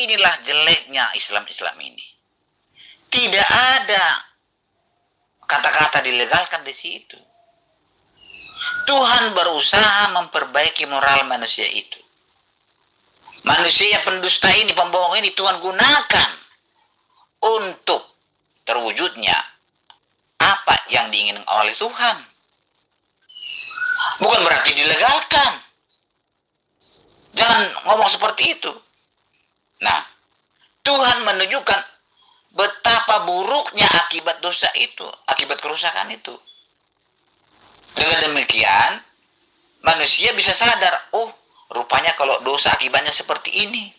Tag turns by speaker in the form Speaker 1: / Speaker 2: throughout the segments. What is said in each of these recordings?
Speaker 1: inilah jeleknya Islam ini. Tidak ada kata-kata dilegalkan di situ. Tuhan berusaha memperbaiki moral manusia itu. Manusia yang pendusta ini, pembohong ini, Tuhan gunakan untuk terwujudnya apa yang diinginkan oleh Tuhan. Bukan berarti dilegalkan. Jangan ngomong seperti itu. Nah, Tuhan menunjukkan betapa buruknya akibat dosa itu, akibat kerusakan itu. Dengan demikian, manusia bisa sadar, oh, rupanya kalau dosa akibatnya seperti ini.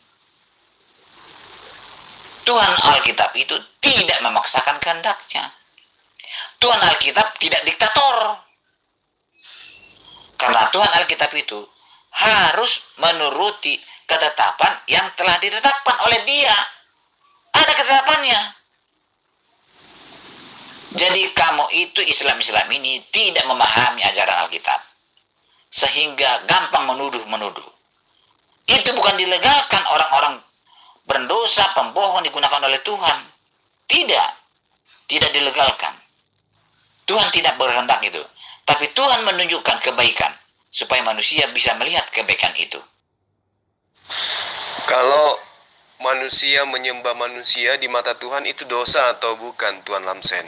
Speaker 1: Tuhan Alkitab itu tidak memaksakan kehendaknya. Tuhan Alkitab tidak diktator. Karena Tuhan Alkitab itu harus menuruti ketetapan yang telah ditetapkan oleh Dia. Ada ketetapannya. Jadi kamu itu Islam ini tidak memahami ajaran Alkitab. Sehingga gampang menuduh-menuduh. Itu bukan dilegalkan orang-orang berdosa, pembohong digunakan oleh Tuhan. Tidak. Tidak dilegalkan. Tuhan tidak berkehendak itu. Tapi Tuhan menunjukkan kebaikan. Supaya manusia bisa melihat kebaikan itu.
Speaker 2: Kalau manusia menyembah manusia di mata Tuhan itu dosa atau bukan, Tuan Lamsen?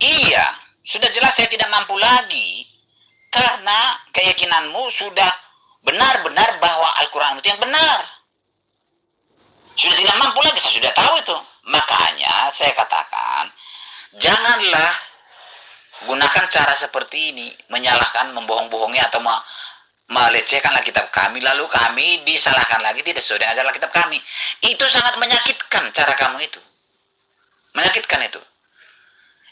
Speaker 1: Iya, sudah jelas saya tidak mampu lagi. Karena keyakinanmu sudah benar-benar bahwa Al-Quran itu yang benar. Sudah tidak mampu lagi, saya sudah tahu itu. Makanya saya katakan, janganlah gunakan cara seperti ini, menyalahkan, membohong-bohongi atau melecehkan Alkitab kami, lalu kami disalahkan lagi tidak sesuai dengan ajaran Alkitab kami. Itu sangat menyakitkan cara kamu itu. Menyakitkan itu.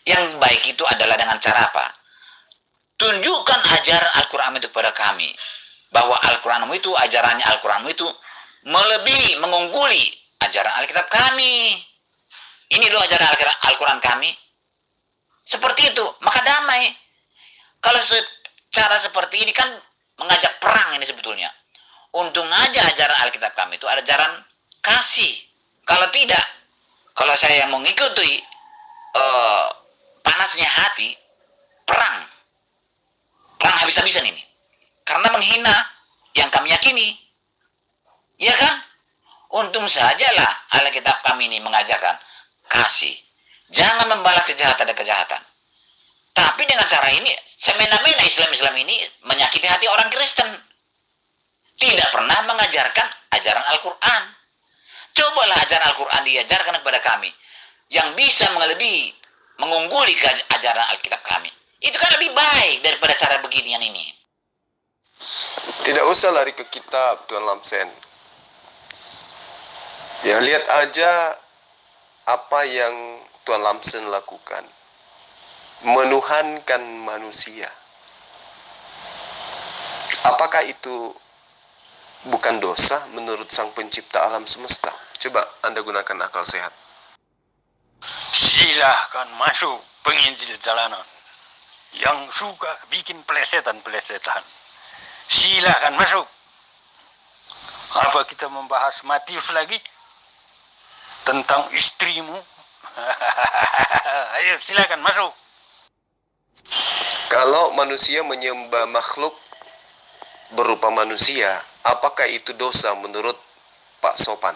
Speaker 1: Yang baik itu adalah dengan cara apa? Tunjukkan ajaran Al-Quran itu kepada kami. Bahwa Al-Quranmu itu, ajarannya Al-Quranmu itu melebihi, mengungguli ajaran Alkitab kami. Ini loh ajaran Al-Quran kami. Seperti itu, maka damai. Kalau cara seperti ini kan mengajak perang ini sebetulnya. Untung aja ajaran Alkitab kami itu ada ajaran kasih. Kalau tidak, kalau saya yang mengikuti panasnya hati, perang habis-habisan ini. Karena menghina yang kami yakini. Ya kan? Untung sajalah Alkitab kami ini mengajarkan kasih. Jangan membalas kejahatan dan kejahatan. Tapi dengan cara ini, semena-mena Islam ini menyakiti hati orang Kristen. Tidak pernah mengajarkan ajaran Al-Quran. Cobalah ajaran Al-Quran diajarkan kepada kami. Yang bisa melebihi, mengungguli ajaran Alkitab kami. Itu kan lebih baik daripada cara beginian ini.
Speaker 2: Tidak usah lari ke kitab, Tuan Lamsen. Ya, lihat aja apa yang Tuan Lamsen lakukan. Menuhankan manusia. Apakah itu bukan dosa menurut Sang Pencipta alam semesta? Coba Anda gunakan akal sehat.
Speaker 3: Silahkan masuk penginjil jalanan yang suka bikin pelesetan-pelesetan. Silahkan masuk. Apa kita membahas Matius lagi? Tentang istrimu? Ayo silakan masuk.
Speaker 2: Kalau manusia menyembah makhluk berupa manusia, apakah itu dosa menurut Pak Sopan?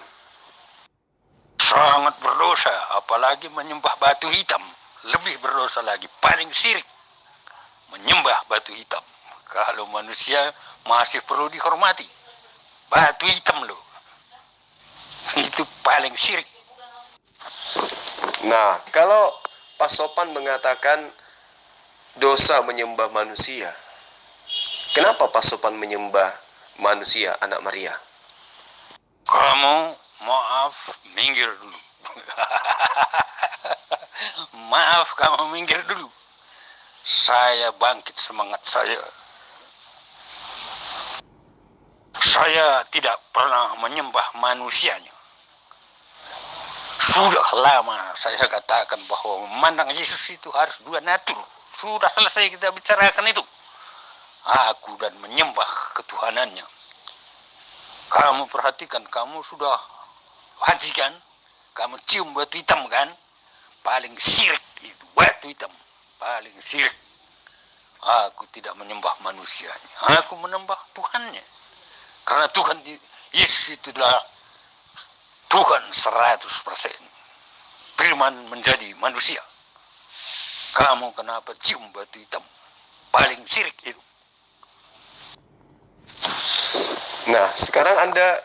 Speaker 3: Sangat berdosa, apalagi menyembah batu hitam. Lebih berdosa lagi, paling syirik. Menyembah batu hitam. Kalau manusia masih perlu dihormati. Batu hitam loh. Itu paling syirik.
Speaker 2: Nah, kalau Pak Sopan mengatakan dosa menyembah manusia, kenapa Pak Sopan menyembah manusia, anak Maria?
Speaker 3: Kamu maaf, minggir dulu. Maaf, kamu minggir dulu. Saya bangkit semangat saya. Saya tidak pernah menyembah manusianya. Sudah lama saya katakan bahwa memandang Yesus itu harus dua natur. Sudah selesai kita bicarakan itu. Aku dan menyembah ketuhanannya. Kamu perhatikan, kamu sudah haji kan? Kamu cium batu hitam kan? Paling syirik itu batu hitam. Paling syirik. Aku tidak menyembah manusianya. Aku menyembah Tuhannya. Karena Tuhan Yesus itu adalah Tuhan 100%. Firman menjadi manusia. Kamu kenapa cium batu hitam? Paling syirik itu.
Speaker 2: Nah, sekarang Anda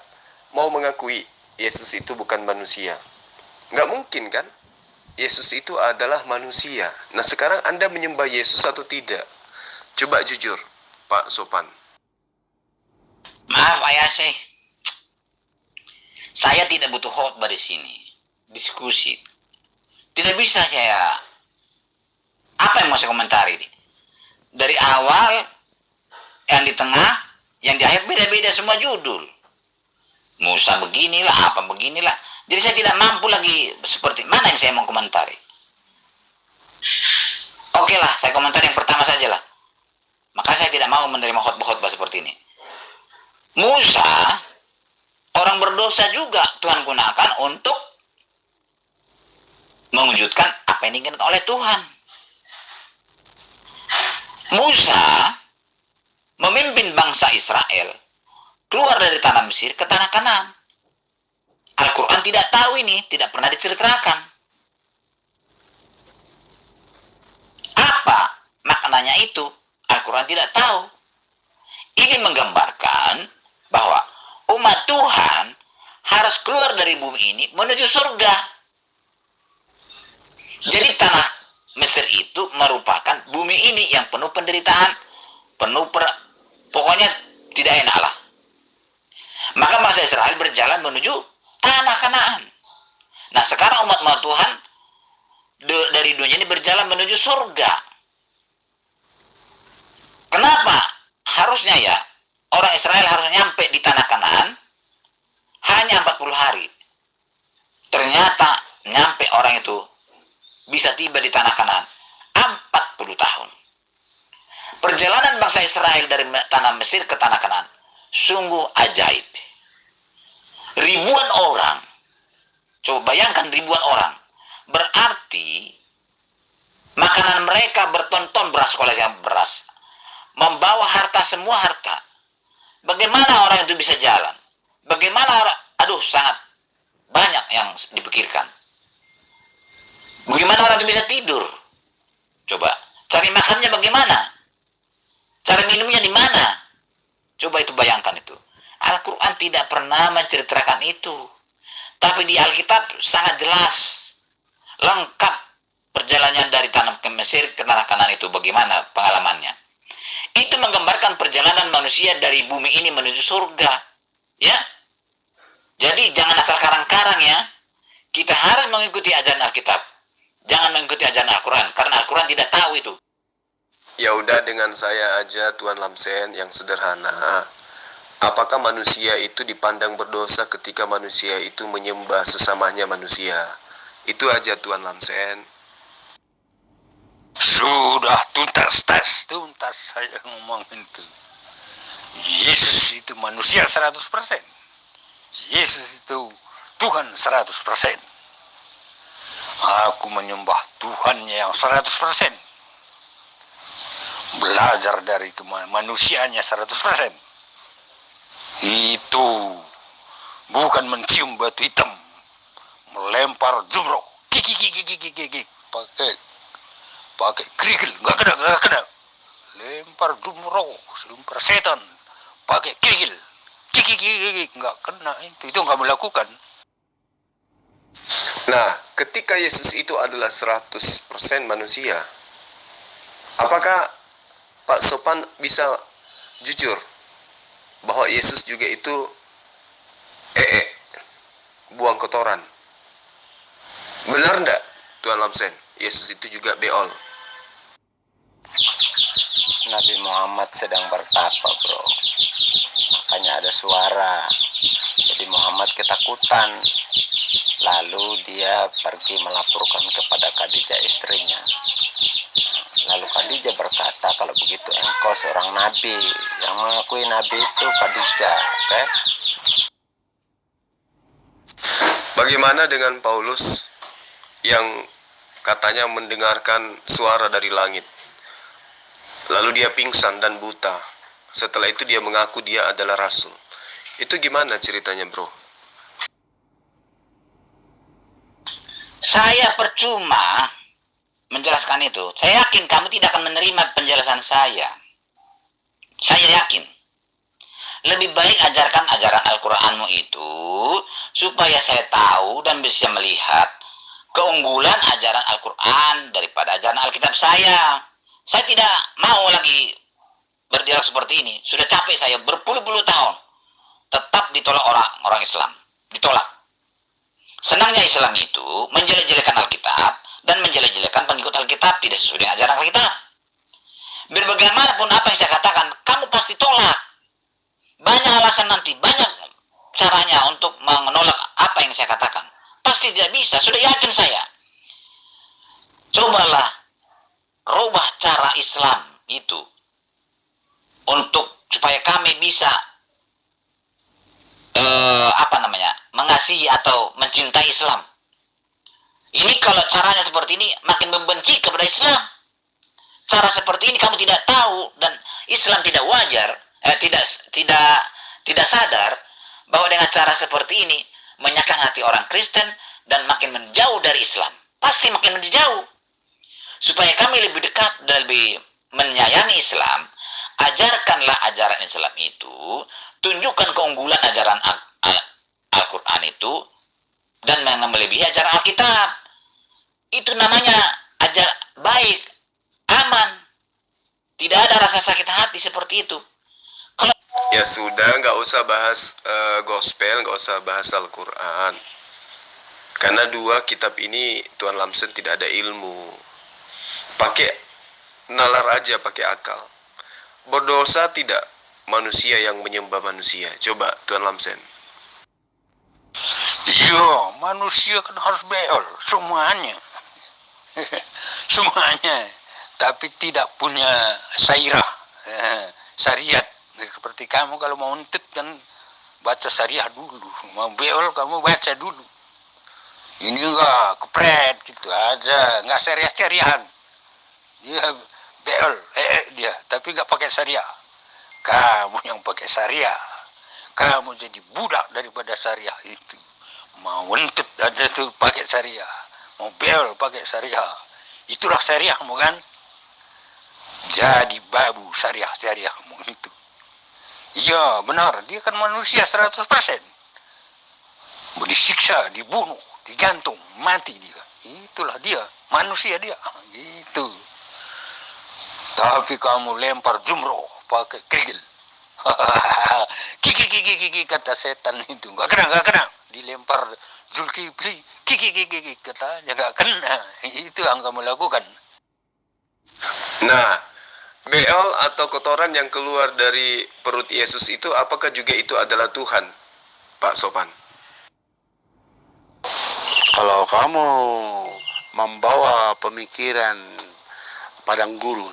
Speaker 2: mau mengakui Yesus itu bukan manusia. Nggak mungkin kan? Yesus itu adalah manusia. Nah, sekarang Anda menyembah Yesus atau tidak? Coba jujur, Pak Sopan.
Speaker 1: Maaf Ayah Syekh. Saya tidak butuh khotbah di sini. Diskusi. Tidak bisa saya. Apa yang mau saya komentari? Dari awal, yang di tengah, yang di akhir beda-beda semua judul. Musa beginilah, apa beginilah. Jadi saya tidak mampu lagi seperti mana yang saya mau komentari. Oke lah, saya komentari yang pertama saja lah. Maka saya tidak mau menerima khotbah-khotbah seperti ini. Musa, orang berdosa juga Tuhan gunakan untuk mewujudkan apa yang diinginkan oleh Tuhan. Musa memimpin bangsa Israel keluar dari tanah Mesir ke tanah Kanaan. Al-Quran tidak tahu ini, tidak pernah diceritakan. Apa maknanya itu? Al-Quran tidak tahu. Ini menggambarkan bahwa umat Tuhan harus keluar dari bumi ini menuju surga. Jadi tanah Mesir itu merupakan bumi ini yang penuh penderitaan, pokoknya tidak enak lah. Maka bangsa Israel berjalan menuju tanah Kanaan. Nah, sekarang umat Tuhan dari dunia ini berjalan menuju surga. Kenapa? Harusnya ya, orang Israel harus nyampe di tanah Kanaan hanya 40 hari. Ternyata nyampe orang itu bisa tiba di tanah Kanaan 40 tahun. Perjalanan bangsa Israel dari tanah Mesir ke tanah Kanaan sungguh ajaib. Ribuan orang, coba bayangkan ribuan orang, berarti makanan mereka bertonton beras, kalau yang beras, membawa harta, semua harta. Bagaimana orang itu bisa jalan? Bagaimana, sangat banyak yang dipikirkan. Bagaimana orang itu bisa tidur? Coba, cari makannya bagaimana? Cari minumnya di mana? Coba itu bayangkan itu. Al-Quran tidak pernah menceritakan itu. Tapi di Alkitab sangat jelas. Lengkap perjalanan dari tanah ke Mesir ke tanah Kanaan itu. Bagaimana pengalamannya. Itu menggambarkan perjalanan manusia dari bumi ini menuju surga. Ya. Jadi jangan asal karang-karang ya. Kita harus mengikuti ajaran Alkitab. Jangan mengikuti ajaran Al-Quran. Karena Al-Quran tidak tahu itu.
Speaker 2: Ya udah, dengan saya aja Tuan Lamsen yang sederhana. Apakah manusia itu dipandang berdosa ketika manusia itu menyembah sesamanya manusia? Itu aja Tuan Lamsen.
Speaker 3: Sudah tuntas saya ngomong itu. Yesus itu manusia 100%. Yesus itu Tuhan 100%. Aku menyembah Tuhannya yang 100%. Belajar dari manusianya 100%. Itu bukan mencium batu hitam, melempar jumroh, pakai kerikil, nggak kena. Lempar jumroh, lempar setan, pakai kerikil, nggak kena. Itu nggak melakukan.
Speaker 2: Nah, ketika Yesus itu adalah 100% manusia, apakah Pak Sopan bisa jujur bahwa Yesus juga itu buang kotoran? Benar enggak Tuan Lamsen? Yesus itu juga beol.
Speaker 4: Nabi Muhammad sedang bertapa, bro. Makanya ada suara. Jadi Muhammad ketakutan. Lalu dia pergi melaporkan kepada Khadijah istrinya. Lalu Khadijah berkata, kalau begitu engkau seorang nabi. Yang mengakui nabi itu Khadijah, oke?
Speaker 2: Bagaimana dengan Paulus yang katanya mendengarkan suara dari langit, lalu dia pingsan dan buta. Setelah itu dia mengaku dia adalah rasul. Itu gimana ceritanya, bro?
Speaker 1: Saya percuma menjelaskan itu. Saya yakin kamu tidak akan menerima penjelasan saya. Saya yakin. Lebih baik ajarkan ajaran Al-Quranmu itu, supaya saya tahu dan bisa melihat keunggulan ajaran Al-Quran daripada ajaran Alkitab saya. Saya tidak mau lagi berdialog seperti ini. Sudah capek saya berpuluh-puluh tahun. Tetap ditolak orang Islam. Ditolak. Senangnya Islam itu menjelek-jelekan Alkitab dan menjelek-jelekan pengikut Alkitab tidak sesuai dengan ajaran Alkitab. Bagaimanapun apa yang saya katakan, kamu pasti tolak. Banyak alasan nanti, banyak caranya untuk menolak apa yang saya katakan. Pasti tidak bisa, sudah yakin saya. Cobalah rubah cara Islam itu untuk supaya kami bisa mengasihi atau mencintai Islam. Ini kalau caranya seperti ini makin membenci kepada Islam. Cara seperti ini kamu tidak tahu dan Islam tidak wajar, tidak sadar bahwa dengan cara seperti ini menyakang hati orang Kristen dan makin menjauh dari Islam. Pasti makin menjauh. Supaya kami lebih dekat dan lebih menyayangi Islam, ajarkanlah ajaran Islam itu, tunjukkan keunggulan ajaran Al-Quran itu, dan melebihi ajaran Alkitab. Itu namanya ajar baik, aman. Tidak ada rasa sakit hati seperti itu.
Speaker 2: Ya sudah, nggak usah bahas gospel, nggak usah bahas Al-Quran. Karena dua kitab ini Tuan Lamsen tidak ada ilmu. Pakai nalar aja, pakai akal. Berdosa tidak manusia yang menyembah manusia. Coba Tuan Lamsen.
Speaker 3: Iya, manusia kan harus beol, semuanya. Semuanya. Tapi tidak punya syariat. Seperti kamu kalau mau untuk kan baca syariah dulu. Mau beol kamu baca dulu. Ini enggak kepret gitu aja, enggak syariah-syariahan. Dia beol, dia, tapi enggak pakai syariah. Kamu yang pakai syariah. Kamu jadi budak daripada syariah itu. Mau untuk aja tuh pakai syariah. Mau beol pakai syariah. Itulah syariahmu kan? Jadi babu syariahmu itu. Iya benar, dia kan manusia 100%. Disiksa, dibunuh, digantung, mati dia. Itulah dia, manusia dia. Gitu. Tapi kamu lempar jumroh pakai kerigil. Kiki kata setan itu. Gak kena. Dilempar Zulkifli. Kiki katanya gak kena. Itu yang kamu lakukan.
Speaker 2: Nah, beol atau kotoran yang keluar dari perut Yesus itu apakah juga itu adalah Tuhan, Pak Sopan?
Speaker 5: Kalau kamu membawa pemikiran padang gurun,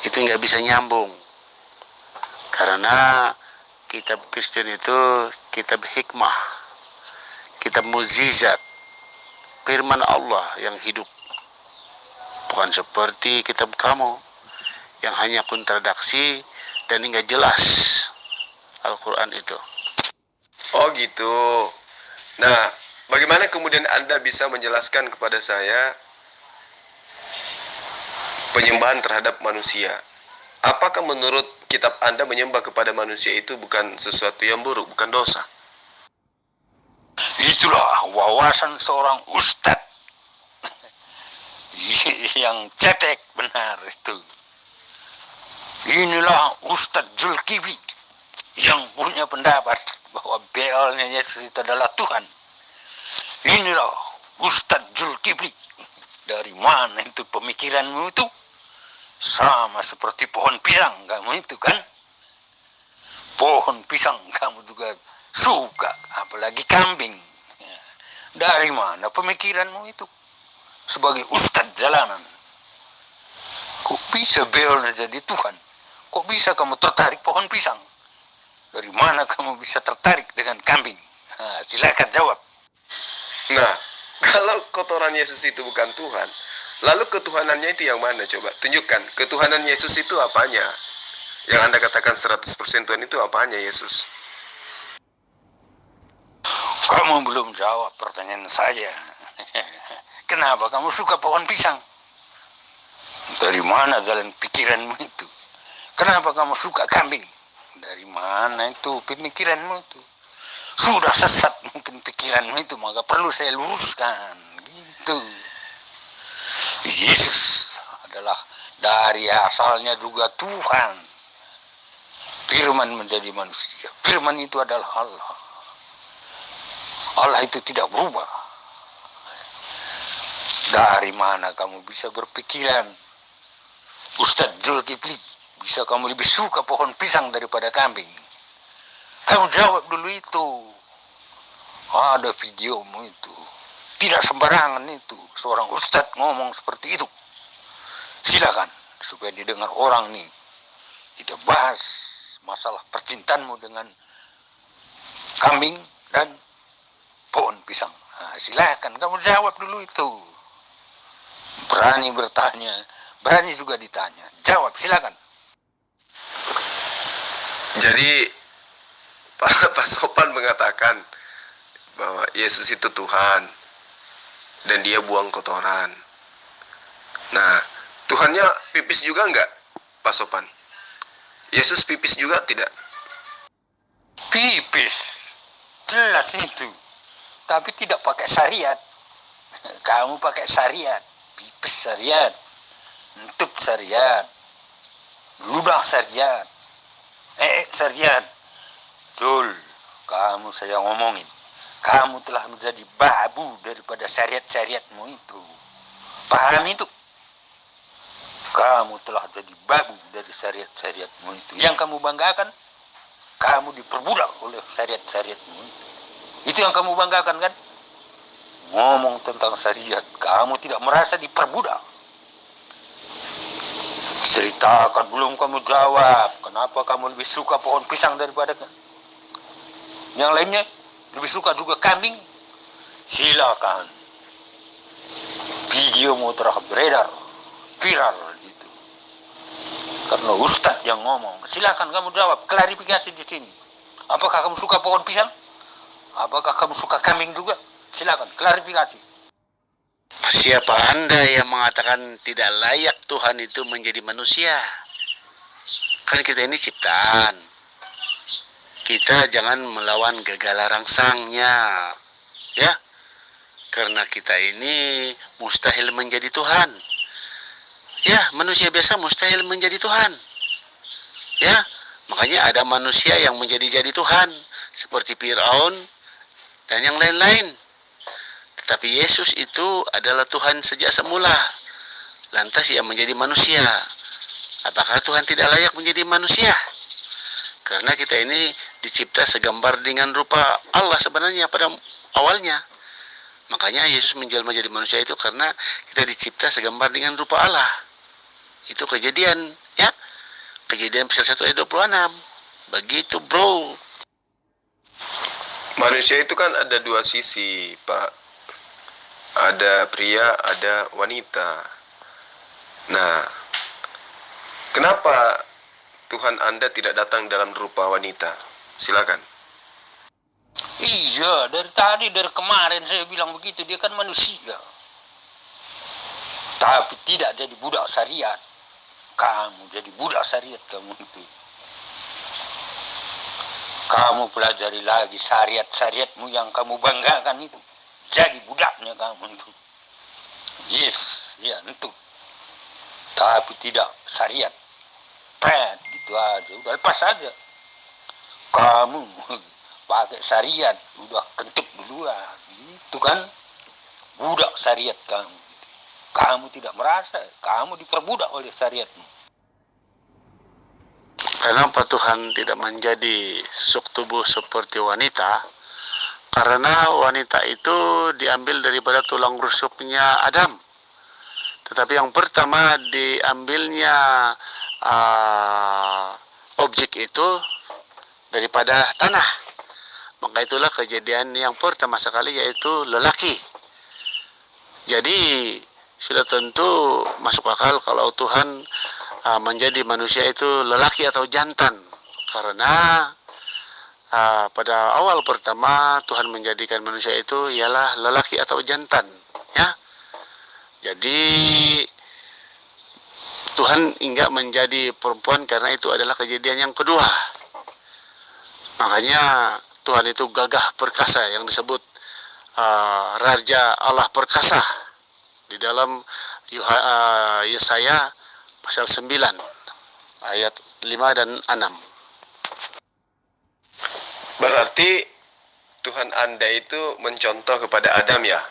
Speaker 5: itu nggak bisa nyambung. Karena kitab Kristen itu kitab hikmah, kitab mukjizat, firman Allah yang hidup. Bukan seperti kitab kamu yang hanya kontraksi dan nggak jelas Al-Quran itu.
Speaker 2: Oh gitu. Nah, bagaimana kemudian Anda bisa menjelaskan kepada saya penyembahan terhadap manusia? Apakah menurut kitab Anda menyembah kepada manusia itu bukan sesuatu yang buruk, bukan dosa?
Speaker 3: Itulah wawasan seorang ustadz yang cetek benar itu. Inilah Ustadz Zulkifli yang punya pendapat bahwa beolnya Yesus itu adalah Tuhan. Inilah Ustadz Zulkifli. Dari mana itu pemikiranmu itu? Sama seperti pohon pisang kamu itu kan? Pohon pisang kamu juga suka, apalagi kambing. Dari mana pemikiranmu itu? Sebagai ustadz jalanan. Kok bisa beolnya jadi Tuhan? Kok bisa kamu tertarik pohon pisang? Dari mana kamu bisa tertarik dengan kambing? Silakan jawab.
Speaker 2: Nah, kalau kotoran Yesus itu bukan Tuhan, lalu ketuhanannya itu yang mana? Coba tunjukkan. Ketuhanan Yesus itu apanya? Yang Anda katakan 100% Tuhan itu apanya Yesus?
Speaker 3: Kamu belum jawab pertanyaan saya. Kenapa kamu suka pohon pisang? Dari mana jalan pikiranmu itu? Kenapa kamu suka kambing? Dari mana itu pemikiranmu itu? Sudah sesat mungkin pikiranmu itu, maka perlu saya luruskan. Gitu. Yesus adalah dari asalnya juga Tuhan. Firman menjadi manusia. Firman itu adalah Allah. Allah itu tidak berubah. Dari mana kamu bisa berpikiran, Ustadz Zulkifli, bisa kamu lebih suka pohon pisang daripada kambing? Kamu jawab dulu itu. Ada videomu itu. Tidak sembarangan itu seorang Ustadz ngomong seperti itu. Silakan supaya didengar orang nih. Kita bahas masalah percintaanmu dengan kambing dan pohon pisang. Nah, silakan kamu jawab dulu itu. Berani bertanya, berani juga ditanya. Jawab, silakan.
Speaker 2: Jadi Pak Sopan mengatakan bahwa Yesus itu Tuhan dan dia buang kotoran. Nah, Tuhannya pipis juga enggak, Pak Sopan? Yesus pipis juga tidak?
Speaker 3: Pipis, jelas itu. Tapi tidak pakai syariat. Kamu pakai syariat. Pipis syariat. Entut syariat. Ludah syariat. Syariat. Jul, kamu saya ngomongin. Kamu telah menjadi babu daripada syariat-syariatmu itu. Paham itu? Kamu telah jadi babu dari syariat-syariatmu itu. Yang kamu banggakan, kamu diperbudak oleh syariat-syariatmu itu. Itu yang kamu banggakan kan? Ngomong tentang syariat, kamu tidak merasa diperbudak. Ceritakan, belum kamu jawab. Kenapa kamu lebih suka pohon pisang daripada yang lainnya? Lebih suka juga kambing? Silakan. Videomu telah beredar, viral itu. Karena Ustadz yang ngomong. Silakan kamu jawab, klarifikasi di sini. Apakah kamu suka pohon pisang? Apakah kamu suka kambing juga? Silakan, klarifikasi.
Speaker 5: Siapa Anda yang mengatakan tidak layak Tuhan itu menjadi manusia? Kan kita ini ciptaan. Kita jangan melawan gegala rangsangnya. Ya. Karena kita ini mustahil menjadi Tuhan. Ya, manusia biasa mustahil menjadi Tuhan. Ya, makanya ada manusia yang menjadi Tuhan seperti Firaun dan yang lain-lain. Tetapi Yesus itu adalah Tuhan sejak semula. Lantas ia menjadi manusia. Apakah Tuhan tidak layak menjadi manusia? Karena kita ini dicipta segambar dengan rupa Allah sebenarnya pada awalnya. Makanya Yesus menjelma jadi manusia itu karena kita dicipta segambar dengan rupa Allah. Itu kejadian, ya. Kejadian pasal 1 ayat 26. Begitu, bro.
Speaker 2: Manusia itu kan ada dua sisi, Pak. Ada pria, ada wanita. Nah, kenapa Tuhan Anda tidak datang dalam rupa wanita? Silakan.
Speaker 3: Iya, dari kemarin saya bilang begitu. Dia kan manusia. Tapi tidak jadi budak syariat. Kamu jadi budak syariat kamu itu. Kamu pelajari lagi syariat-syariatmu yang kamu banggakan itu. Jadi budaknya kamu itu. Yes, ya itu. Tapi tidak syariat. Pet, gitu aja. Udah lepas aja. Kamu pakai syariat. Udah kentut duluan. Gitu kan. Budak syariat kamu. Kamu tidak merasa. Kamu diperbudak oleh syariatmu.
Speaker 5: Kenapa Tuhan tidak menjadi sosok tubuh seperti wanita? Karena wanita itu diambil daripada tulang rusuknya Adam. Tetapi yang pertama diambilnya objek itu daripada tanah. Maka itulah kejadian yang pertama sekali, yaitu lelaki. Jadi sudah tentu masuk akal kalau Tuhan menjadi manusia itu lelaki atau jantan, karena pada awal pertama Tuhan menjadikan manusia itu ialah lelaki atau jantan, ya. Jadi Tuhan enggak menjadi perempuan karena itu adalah kejadian yang kedua. Makanya Tuhan itu gagah perkasa, yang disebut Raja Allah perkasa di dalam Yesaya pasal 9 ayat 5 dan 6.
Speaker 2: Berarti Tuhan Anda itu mencontoh kepada Adam, ya?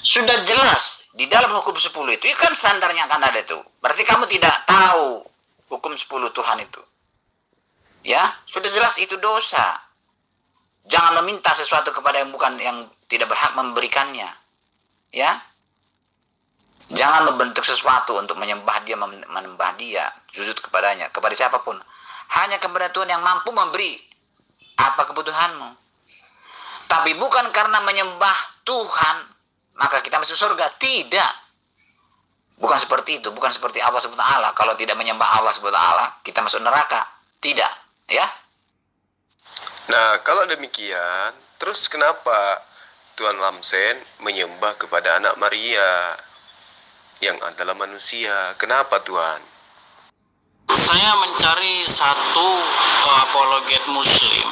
Speaker 1: Sudah jelas di dalam hukum 10 itu kan standarnya akan ada itu. Berarti kamu tidak tahu hukum 10 Tuhan itu. Ya, sudah jelas itu dosa. Jangan meminta sesuatu kepada yang bukan, yang tidak berhak memberikannya. Ya. Jangan membentuk sesuatu untuk menyembah dia, menyembah dia, sujud kepadanya, kepada siapapun. Hanya kepada Tuhan yang mampu memberi apa kebutuhanmu. Tapi bukan karena menyembah Tuhan maka kita masuk surga. Tidak. Bukan seperti itu. Bukan seperti Allah SWT. Kalau tidak menyembah Allah SWT, kita masuk neraka. Tidak. Ya.
Speaker 2: Nah, kalau demikian, terus kenapa Tuhan Lamsen menyembah kepada anak Maria yang adalah manusia? Kenapa Tuhan?
Speaker 6: Saya mencari satu apologet muslim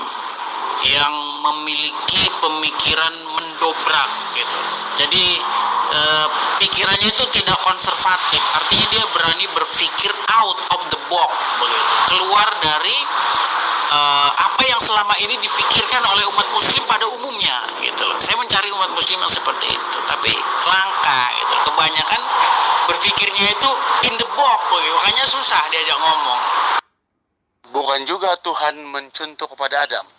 Speaker 6: yang memiliki pemikiran mendobrak gitu. Jadi pikirannya itu tidak konservatif, artinya dia berani berpikir out of the box begitu, keluar dari apa yang selama ini dipikirkan oleh umat muslim pada umumnya gitu loh. Saya mencari umat muslim yang seperti itu, tapi langka gitu. Kebanyakan berpikirnya itu in the box begitu, makanya susah diajak ngomong.
Speaker 5: Bukan juga Tuhan mencontoh kepada Adam,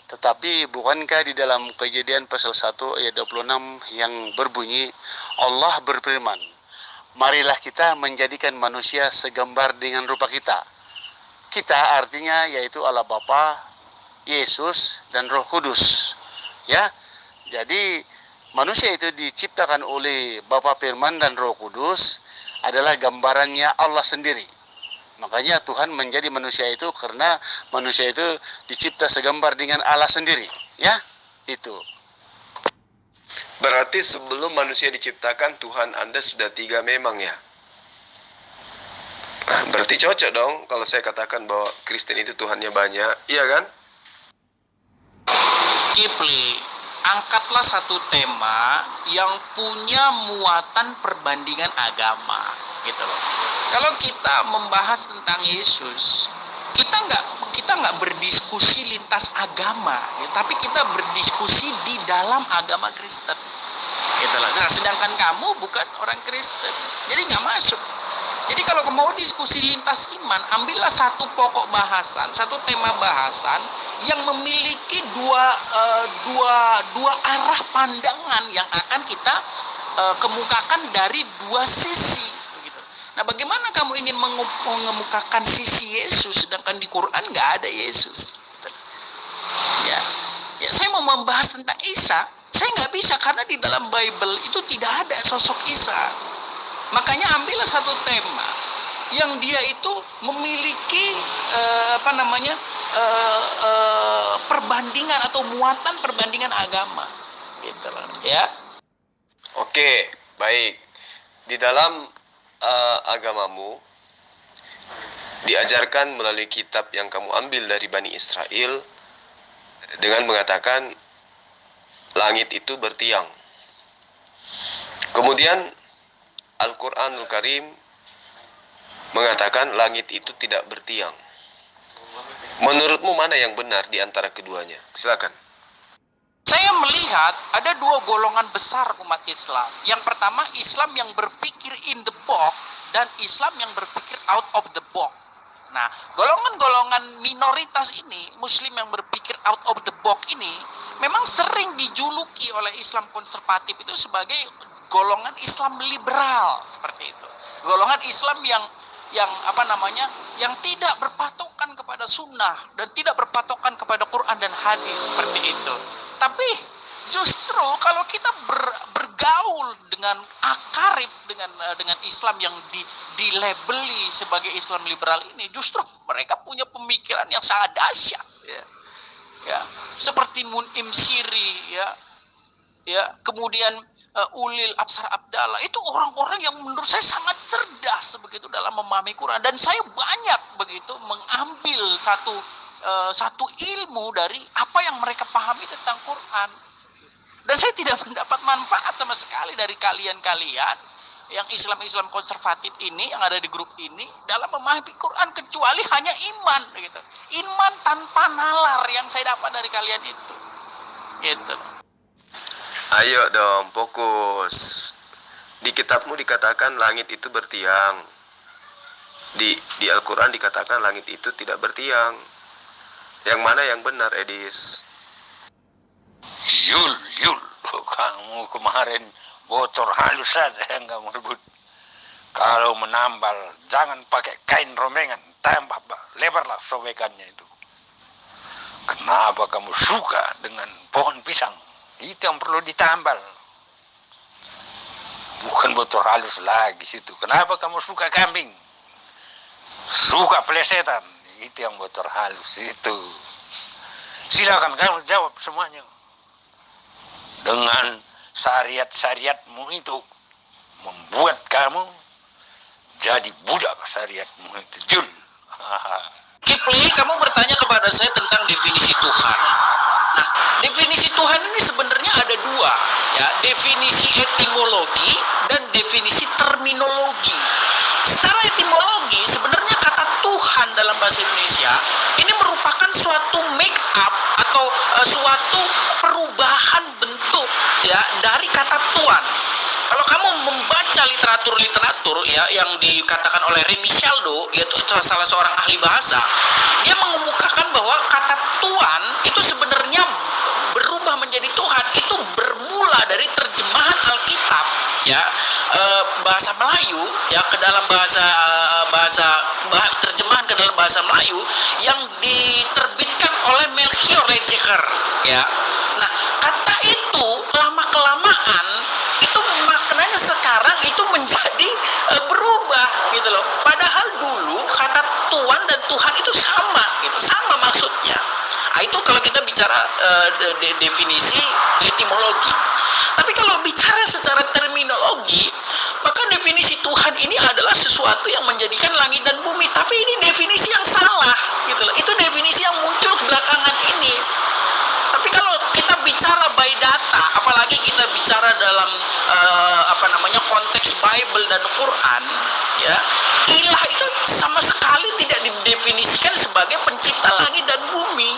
Speaker 5: tetapi bukankah di dalam Kejadian pasal 1 ayat 26 yang berbunyi, Allah berfirman, marilah kita menjadikan manusia segambar dengan rupa kita. Kita artinya yaitu Allah Bapa, Yesus, dan Roh Kudus. Ya, jadi manusia itu diciptakan oleh Bapa Firman dan Roh Kudus adalah gambarannya Allah sendiri. Makanya Tuhan menjadi manusia itu karena manusia itu dicipta segambar dengan Allah sendiri. Ya, itu.
Speaker 2: Berarti sebelum manusia diciptakan, Tuhan Anda sudah 3 memang, ya? Berarti cocok dong kalau saya katakan bahwa Kristen itu Tuhannya banyak, iya kan?
Speaker 6: Kipli, angkatlah satu tema yang punya muatan perbandingan agama, gitu loh. Kalau kita membahas tentang Yesus, kita nggak berdiskusi lintas agama, ya, tapi kita berdiskusi di dalam agama Kristen, gitu loh. Nah, sedangkan kamu bukan orang Kristen, jadi nggak masuk. Jadi kalau mau diskusi lintas iman, ambillah satu pokok bahasan, satu tema bahasan yang memiliki dua arah pandangan yang akan kita kemukakan dari dua sisi. Begitu. Nah, bagaimana kamu ingin mengemukakan sisi Yesus, sedangkan di Quran nggak ada Yesus? Ya, saya mau membahas tentang Isa, saya nggak bisa karena di dalam Bible itu tidak ada sosok Isa. Makanya ambillah satu tema yang dia itu memiliki perbandingan atau muatan perbandingan agama, gitu loh, ya.
Speaker 2: Oke, baik. Di dalam agamamu diajarkan melalui kitab yang kamu ambil dari Bani Israel dengan mengatakan langit itu bertiang. Kemudian Al-Quranul Karim mengatakan langit itu tidak bertiang. Menurutmu mana yang benar di antara keduanya? Silakan.
Speaker 6: Saya melihat ada dua golongan besar umat Islam. Yang pertama, Islam yang berpikir in the box dan Islam yang berpikir out of the box. Nah, golongan-golongan minoritas ini, Muslim yang berpikir out of the box ini, memang sering dijuluki oleh Islam konservatif itu sebagai golongan Islam liberal, seperti itu. Golongan Islam yang tidak berpatokan kepada kepada sunnah dan tidak berpatokan kepada Quran dan hadis seperti itu. Tapi justru kalau kita bergaul dengan akarib dengan Islam yang dilabeli sebagai Islam liberal ini, justru mereka punya pemikiran yang sangat dahsyat, ya. Seperti Mun'im Siri, ya, kemudian Ulil Absar Abdallah, itu orang-orang yang menurut saya sangat cerdas begitu dalam memahami Quran, dan saya banyak begitu mengambil satu ilmu dari apa yang mereka pahami tentang Quran. Dan saya tidak mendapat manfaat sama sekali dari kalian-kalian yang Islam konservatif ini, yang ada di grup ini, dalam memahami Quran, kecuali hanya iman gitu. Iman tanpa nalar yang saya dapat dari kalian itu. Gitu.
Speaker 2: Ayo dong, fokus. Di kitabmu dikatakan langit itu bertiang. Di Al-Quran dikatakan langit itu tidak bertiang. Yang mana yang benar, Edis?
Speaker 3: Yul, kamu kemarin bocor halus saja yang kamu rebut. Kalau menambal, jangan pakai kain romengan, tambah lebarlah sobekannya itu. Kenapa kamu suka dengan pohon pisang? Itu yang perlu ditambal. Bukan bocor halus lagi situ. Kenapa kamu suka kambing? Suka pelesetan? Itu yang bocor halus itu. Silakan kamu jawab semuanya. Dengan syariat-syariatmu itu membuat kamu jadi budak syariatmu itu. Jul.
Speaker 6: Kipli, kamu bertanya kepada saya tentang definisi Tuhan. Nah, definisi Tuhan ini sebenarnya ada dua, ya, definisi etimologi dan definisi terminologi. Secara etimologi, sebenarnya kata Tuhan dalam bahasa Indonesia ini merupakan suatu make up atau suatu perubahan bentuk, ya, dari kata Tuhan. Kalau kamu membaca literatur ya yang dikatakan oleh Remy Shaldo, yaitu salah seorang ahli bahasa, dia mengemukakan bahwa kata Tuhan itu sebenarnya berubah menjadi Tuhan itu bermula dari terjemahan Alkitab, ya, bahasa Melayu, ya, ke dalam terjemahan ke dalam bahasa Melayu yang diterbitkan oleh Melchior Lejeker, ya. Nah, kata itu lama kelamaan itu maknanya sekarang itu menjadi berubah gitu loh. Padahal dulu kata Tuhan dan Tuhan itu sama gitu, sama maksudnya. Nah, itu kalau kita bicara definisi etimologi. Tapi kalau bicara secara terminologi, maka definisi Tuhan ini adalah sesuatu yang menjadikan langit dan bumi. Tapi ini definisi yang salah gitu loh. Itu definisi yang muncul belakangan ini. Tapi kalau kita bicara by data, apalagi kita bicara dalam konteks Bible dan Quran, ya, ilah itu sama sekali tidak didefinisikan sebagai pencipta langit dan bumi.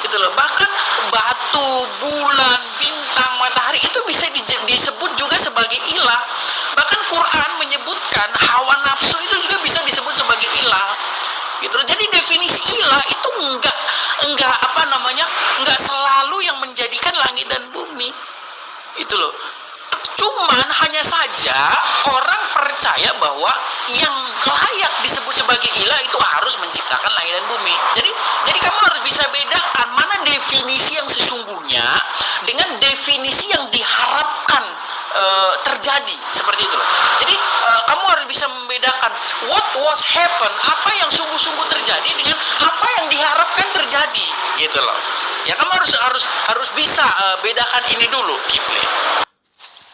Speaker 6: Gitu loh. Bahkan batu, bulan, bintang, matahari itu bisa disebut juga sebagai ilah. Bahkan Quran menyebutkan hawa nafsu itu juga bisa disebut sebagai ilah. Gitu. Jadi definisi ilah itu enggak selalu yang menjadikan langit dan bumi. Itu loh. Cuman hanya saja orang percaya bahwa yang layak disebut sebagai ilah itu harus menciptakan langit dan bumi. Jadi kamu harus bisa bedakan mana definisi yang sesungguhnya dengan definisi yang diharapkan terjadi, seperti itu loh. Jadi kamu harus bisa membedakan what was happen, apa yang sungguh-sungguh terjadi dengan apa yang diharapkan terjadi, gitu loh. Ya, kamu harus bisa bedakan ini dulu, Kipli.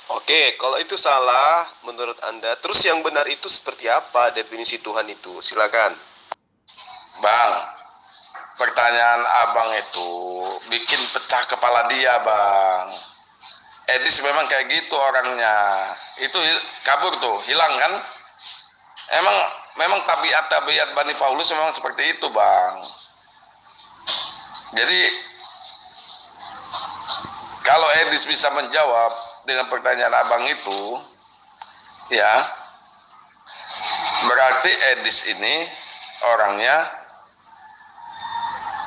Speaker 2: Oke, kalau itu salah menurut Anda, terus yang benar itu seperti apa definisi Tuhan itu? Silakan.
Speaker 7: Bang, pertanyaan abang itu bikin pecah kepala dia, Bang. Edis memang kayak gitu orangnya. Itu kabur tuh, hilang kan? Memang tabiat Bani Paulus memang seperti itu, Bang. Jadi kalau Edis bisa menjawab dengan pertanyaan abang itu, ya, berarti Edis ini orangnya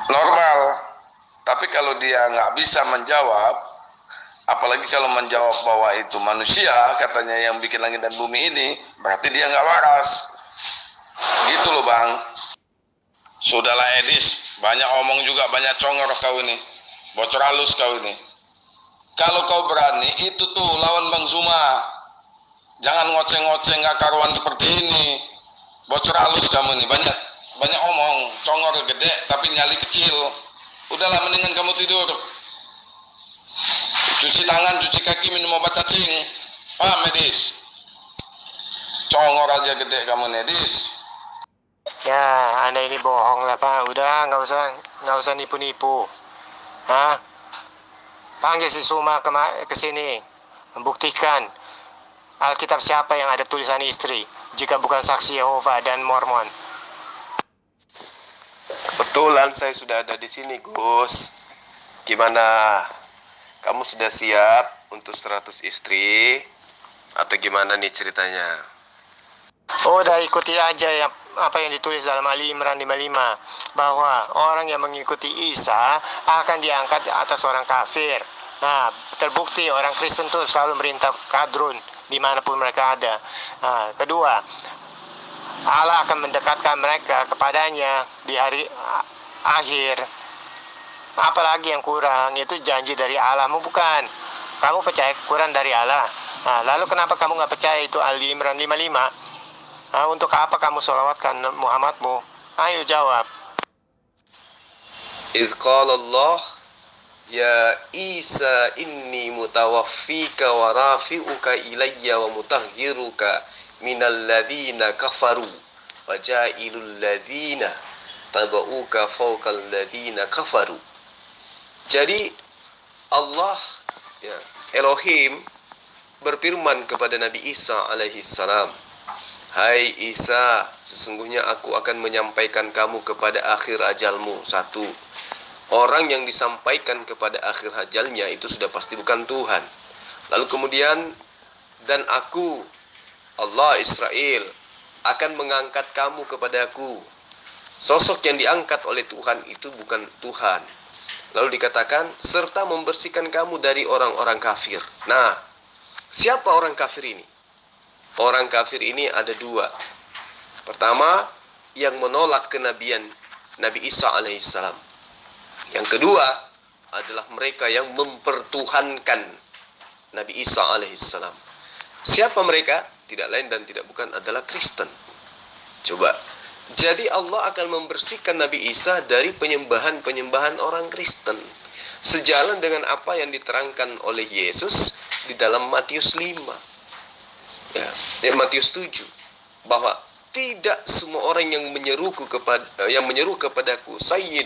Speaker 7: normal. Tapi kalau dia nggak bisa menjawab, apalagi kalau menjawab bahwa itu manusia katanya yang bikin langit dan bumi ini, berarti dia nggak waras. Gitu loh, Bang. Sudahlah Edis, banyak omong juga, banyak congor kau ini. Bocor halus kau ini. Kalau kau berani, itu tuh lawan Bang Zuma. Jangan ngoceng-ngoceng gak karuan seperti ini. Bocor halus kamu ini, banyak omong, congor gede tapi nyali kecil. Udahlah, mendingan kamu tidur. Cuci tangan, cuci kaki, minum obat cacing. Paham Edis? Congor aja gede kamu Edis.
Speaker 8: Ya, Anda ini bohong lah Pak. Udah, nggak usah nipu-nipu. Hah? Panggil si Suma ke sini, membuktikan Alkitab siapa yang ada tulisan istri, jika bukan saksi Yehova dan Mormon.
Speaker 2: Kebetulan saya sudah ada di sini, Gus. Gimana? Kamu sudah siap untuk 100 istri? Atau gimana nih ceritanya?
Speaker 8: Oh, udah ikuti aja ya apa yang ditulis dalam Ali Imran 55, bahwa orang yang mengikuti Isa akan diangkat atas orang kafir. Nah, terbukti orang Kristen tuh selalu merintah kadrun dimanapun mereka ada. Nah, kedua, Allah akan mendekatkan mereka kepadanya di hari akhir. Apalagi yang kurang, itu janji dari Allah, bukan. Kamu percaya kurang dari Allah. Nah, lalu kenapa kamu nggak percaya itu Ali Imran 55? Nah, untuk apa kamu sholawatkan Muhammadmu? Ayo jawab.
Speaker 2: Idh qala Allah, ya Isa inni mutawaffika wa rafi'uka ilayya wa mutahhiruka minal ladhina kafaru wa ja'ilul ladhina taba'uka fawqal ladhina kafaru. Jadi Allah, ya, Elohim berfirman kepada Nabi Isa alaihi salam, hai Isa, sesungguhnya aku akan menyampaikan kamu kepada akhir ajalmu. Satu, orang yang disampaikan kepada akhir ajalnya itu sudah pasti bukan Tuhan. Lalu kemudian, dan aku, Allah Israel, akan mengangkat kamu kepadaku. Sosok yang diangkat oleh Tuhan itu bukan Tuhan. Lalu dikatakan, serta membersihkan kamu dari orang-orang kafir. Nah, siapa orang kafir ini? Orang kafir ini ada dua. Pertama, yang menolak kenabian Nabi Isa alaihissalam. Yang kedua adalah mereka yang mempertuhankan Nabi Isa alaihissalam. Siapa mereka? Tidak lain dan tidak bukan adalah Kristen. Coba. Jadi Allah akan membersihkan Nabi Isa dari penyembahan-penyembahan orang Kristen. Sejalan dengan apa yang diterangkan oleh Yesus di dalam Matius 5. Ya, Matius 7, bahwa tidak semua orang yang menyeru kepadaku Sayyid,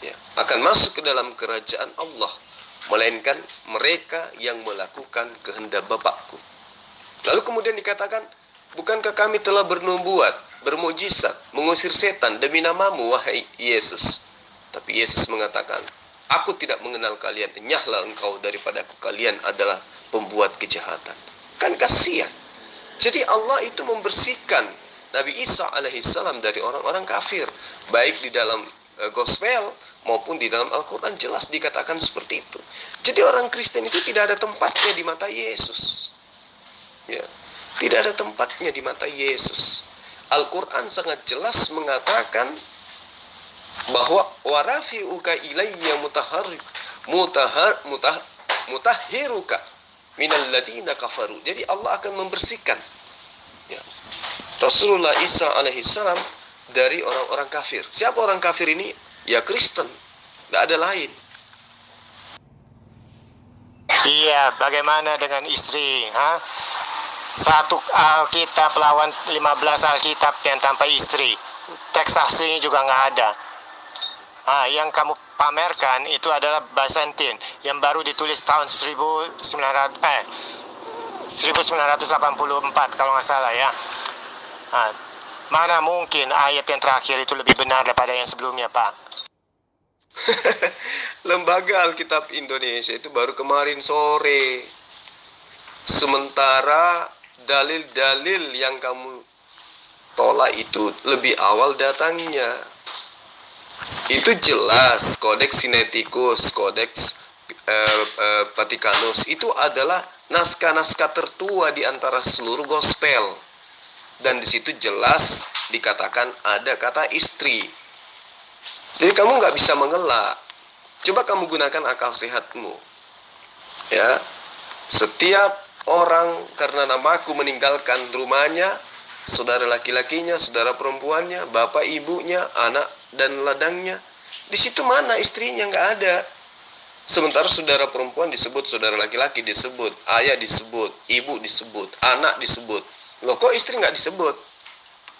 Speaker 2: ya, akan masuk ke dalam kerajaan Allah, melainkan mereka yang melakukan kehendak Bapakku. Lalu kemudian dikatakan, bukankah kami telah bernubuat, bermujizat, mengusir setan demi namamu, wahai Yesus? Tapi Yesus mengatakan, aku tidak mengenal kalian, enyahlah engkau daripadaku, kalian adalah pembuat kejahatan. Kan kasihan. Jadi Allah itu membersihkan Nabi Isa alaihissalam dari orang-orang kafir, baik di dalam gospel maupun di dalam Al-Quran jelas dikatakan seperti itu. Jadi orang Kristen itu tidak ada tempatnya di mata Yesus. Ya, tidak ada tempatnya di mata Yesus. Al-Quran sangat jelas mengatakan bahwa warafi'uka ilayya mutahhiruka minal ladina kafaru. Jadi Allah akan membersihkan, ya, Rasulullah Isa alaihissalam dari orang-orang kafir. Siapa orang kafir ini? Ya Kristen, nggak ada lain.
Speaker 8: Iya, bagaimana dengan istri? Satu Alkitab lawan 15 Alkitab yang tanpa istri. Teks aslinya juga nggak ada. Yang kamu pamerkan itu adalah Byzantine yang baru ditulis tahun 1984 kalau nggak salah ya. Mana mungkin ayat yang terakhir itu lebih benar daripada yang sebelumnya, Pak?
Speaker 2: Lembaga Alkitab Indonesia itu baru kemarin sore. Sementara dalil-dalil yang kamu tolak itu lebih awal datangnya. Itu jelas Codex Sinaiticus, Codex Vaticanus itu adalah naskah-naskah tertua di antara seluruh gospel. dan di situ jelas dikatakan ada kata istri. Jadi kamu nggak bisa mengelak. Coba kamu gunakan akal sehatmu. Ya, setiap orang karena namaku meninggalkan rumahnya, saudara laki-lakinya, saudara perempuannya, bapak ibunya, anak dan ladangnya. Di situ mana istrinya? Nggak ada. Sementara saudara perempuan disebut, saudara laki-laki disebut, ayah disebut, ibu disebut, anak disebut. Loh, kok istri nggak disebut?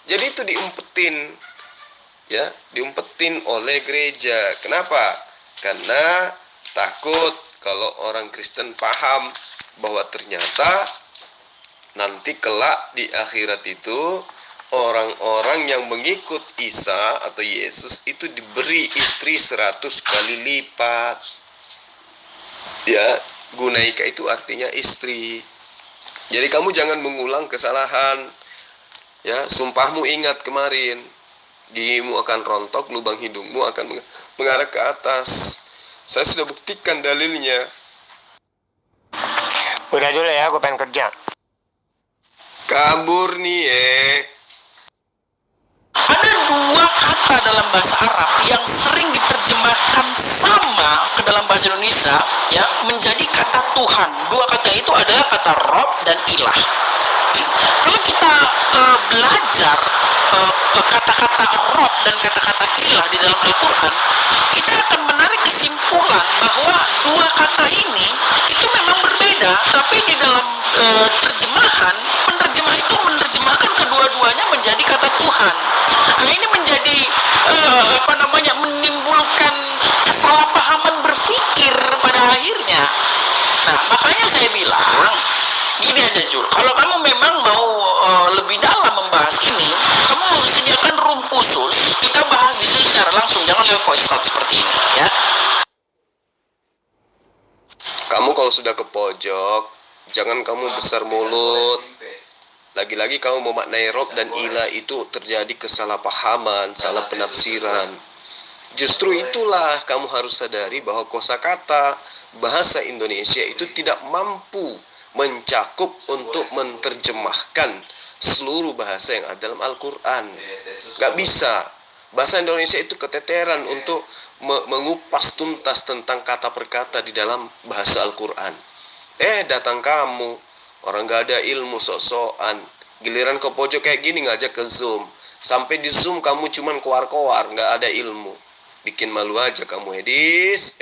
Speaker 2: Jadi itu diumpetin, ya, diumpetin oleh gereja. Kenapa? Karena takut kalau orang Kristen paham bahwa ternyata nanti kelak di akhirat itu orang-orang yang mengikut Isa atau Yesus itu diberi istri 100 kali lipat. Ya, gunaika itu artinya istri. Jadi kamu jangan mengulang kesalahan. Ya, sumpahmu ingat kemarin. Gigimu akan rontok, lubang hidungmu akan mengarah ke atas. Saya sudah buktikan dalilnya.
Speaker 8: Udah dulu ya, aku pengen kerja.
Speaker 2: Kabur nih
Speaker 6: Ada dua kata dalam bahasa Arab yang sering diterjemahkan sama ke dalam bahasa Indonesia, ya, menjadi kata Tuhan. Dua kata itu adalah kata Rob dan Ilah. Kalau kita belajar kata-kata Rob dan kata-kata Ilah di dalam Al-Quran, kita akan menarik kesimpulan bahwa dua kata ini itu memang berbeda, tapi di dalam terjemahan, penerjemah itu menerjemahkan kedua-duanya menjadi kata Tuhan. Nah, ini menjadi menimbulkan kesalahpahaman berpikir pada akhirnya. Nah, makanya saya bilang gini aja, Jul, kalau kamu memang mau lebih dalam membahas ini, kamu sediakan room khusus, kita bahas di sini secara langsung, jangan lewat voice note seperti ini, ya.
Speaker 2: Kamu kalau sudah ke pojok, jangan kamu besar mulut. Lagi-lagi kamu memaknai Rob dan Ilah itu terjadi kesalahpahaman, salah penafsiran. Justru itulah kamu harus sadari bahwa kosakata bahasa Indonesia itu tidak mampu mencakup untuk menerjemahkan seluruh bahasa yang ada dalam Al-Quran. Gak bisa. Bahasa Indonesia itu keteteran untuk mengupas tuntas tentang kata per kata di dalam bahasa Al-Quran. Datang kamu, orang gak ada ilmu, sok-sokan. Giliran ke pojok kayak gini ngajak ke Zoom. Sampai di Zoom kamu cuman koar-koar, gak ada ilmu. Bikin malu aja kamu, Edis.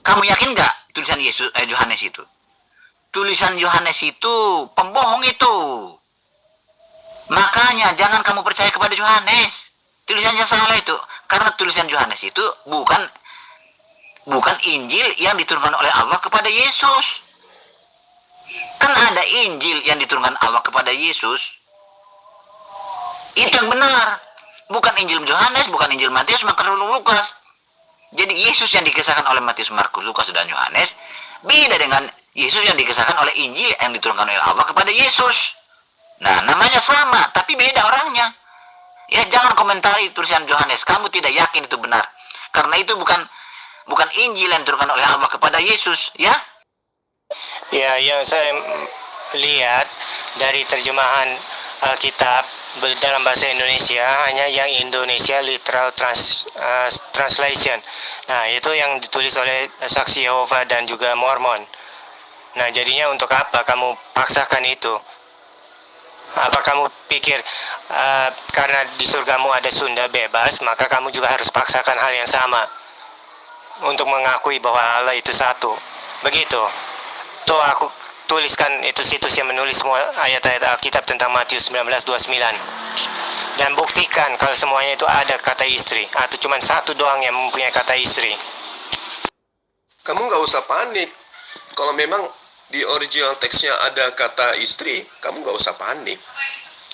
Speaker 1: Kamu yakin nggak tulisan Yohanes itu? Tulisan Yohanes itu pembohong itu. Makanya jangan kamu percaya kepada Yohanes. Tulisannya salah itu. Karena tulisan Yohanes itu bukan Injil yang diturunkan oleh Allah kepada Yesus. Kan ada Injil yang diturunkan Allah kepada Yesus. Itu yang benar. Bukan Injil Yohanes, bukan Injil Matius, Markus, Lukas. Jadi Yesus yang dikisahkan oleh Matius, Markus, Lukas, dan Yohanes beda dengan Yesus yang dikisahkan oleh Injil yang diturunkan oleh Allah kepada Yesus. Nah, namanya sama, tapi beda orangnya. Ya, jangan komentari tulisan Yohanes. Kamu tidak yakin itu benar. Karena itu bukan Injil yang diturunkan oleh Allah kepada Yesus, ya.
Speaker 8: Ya, yang saya lihat dari terjemahan Alkitab dalam bahasa Indonesia hanya yang Indonesia Literal Translation. Nah, itu yang ditulis oleh Saksi Yehova dan juga Mormon. Nah, jadinya untuk apa kamu paksakan itu? Apa kamu pikir karena di surgamu ada Sunda bebas, maka kamu juga harus paksakan hal yang sama untuk mengakui bahwa Allah itu satu? Begitu. Tuh aku tuliskan itu situs yang menulis semua ayat-ayat Alkitab tentang Matius 19:29 dan buktikan kalau semuanya itu ada kata istri atau cuma satu doang yang mempunyai kata istri.
Speaker 2: Kamu nggak usah panik. Kalau memang di original teksnya ada kata istri, kamu nggak usah panik.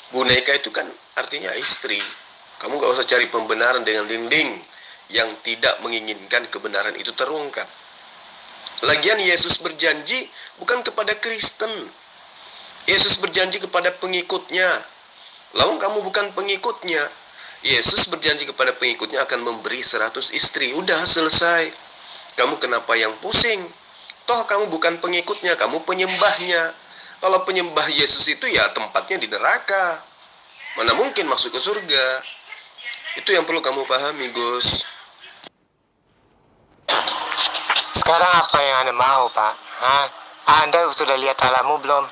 Speaker 2: Gunaika itu kan artinya istri. Kamu nggak usah cari pembenaran dengan dinding yang tidak menginginkan kebenaran itu terungkap. Lagian Yesus berjanji bukan kepada Kristen. Yesus berjanji kepada pengikutnya. Lalu kamu bukan pengikutnya. Yesus berjanji kepada pengikutnya akan memberi 100 istri. Udah selesai. Kamu kenapa yang pusing? Toh kamu bukan pengikutnya, kamu penyembahnya. Kalau penyembah Yesus itu ya tempatnya di neraka. Mana mungkin masuk ke surga. Itu yang perlu kamu pahami, Gus.
Speaker 8: Sekarang apa yang Anda mau, Pak? Hah? Anda sudah lihat alammu belum?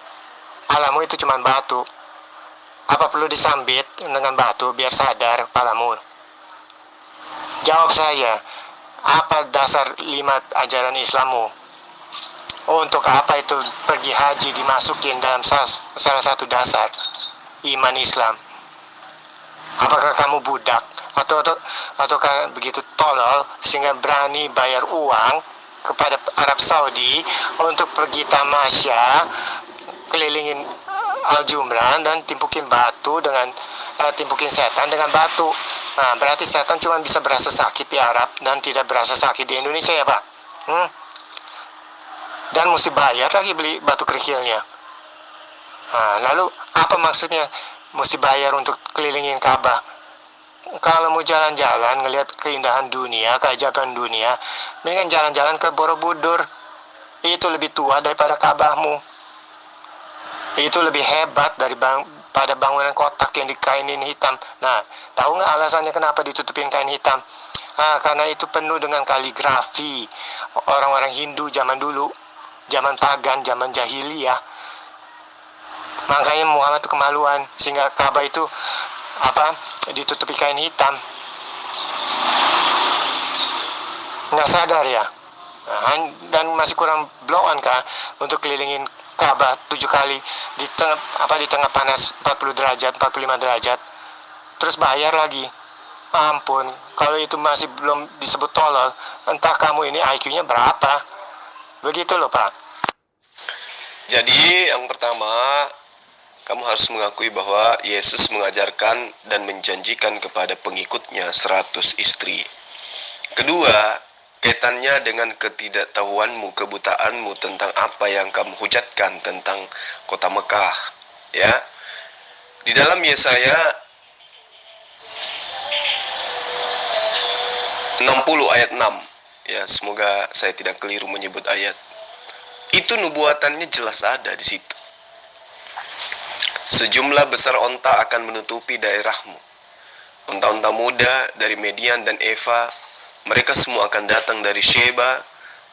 Speaker 8: Alammu itu cuma batu. Apa perlu disambit dengan batu biar sadar kepalamu? Jawab saya, apa dasar 5 ajaran Islammu? Untuk apa itu pergi haji dimasukin dalam salah satu dasar iman Islam? Apakah kamu budak ataukah begitu tolol sehingga berani bayar uang kepada Arab Saudi untuk pergi tamasya kelilingin Al-Jumrah dan timpukin setan dengan batu? Nah, berarti setan cuma bisa berasa sakit di Arab dan tidak berasa sakit di Indonesia ya, Pak? Dan mesti bayar lagi beli batu kerikilnya. Nah, lalu apa maksudnya mesti bayar untuk kelilingin Ka'bah? Kalau mau jalan-jalan ngelihat keindahan dunia, keajaiban dunia, mendingan jalan-jalan ke Borobudur. Itu lebih tua daripada Ka'bahmu. Itu lebih hebat pada bangunan kotak yang dikainin hitam. Nah, tahu nggak alasannya kenapa ditutupin kain hitam? Karena itu penuh dengan kaligrafi orang-orang Hindu zaman dulu, zaman pagan, zaman jahiliyah. Makanya Muhammad itu kemaluan sehingga Ka'bah itu ditutupi kain hitam. Nggak sadar ya? Dan masih kurang blow on kah untuk kelilingin Ka'bah 7 kali di tengah panas 40 derajat, 45 derajat. Terus bayar lagi. Ampun, kalau itu masih belum disebut tolol, entah kamu ini IQ-nya berapa. Begitu loh, Pak.
Speaker 2: Jadi yang pertama, kamu harus mengakui bahwa Yesus mengajarkan dan menjanjikan kepada pengikutnya 100 istri. Kedua, kaitannya dengan ketidaktahuanmu, kebutaanmu tentang apa yang kamu hujatkan tentang kota Mekah. Ya, di dalam Yesaya 60 ayat 6. Ya, semoga saya tidak keliru menyebut ayat. Itu nubuatannya jelas ada di situ. Sejumlah besar onta akan menutupi daerahmu. Onta-onta muda dari Median dan Eva, mereka semua akan datang dari Sheba,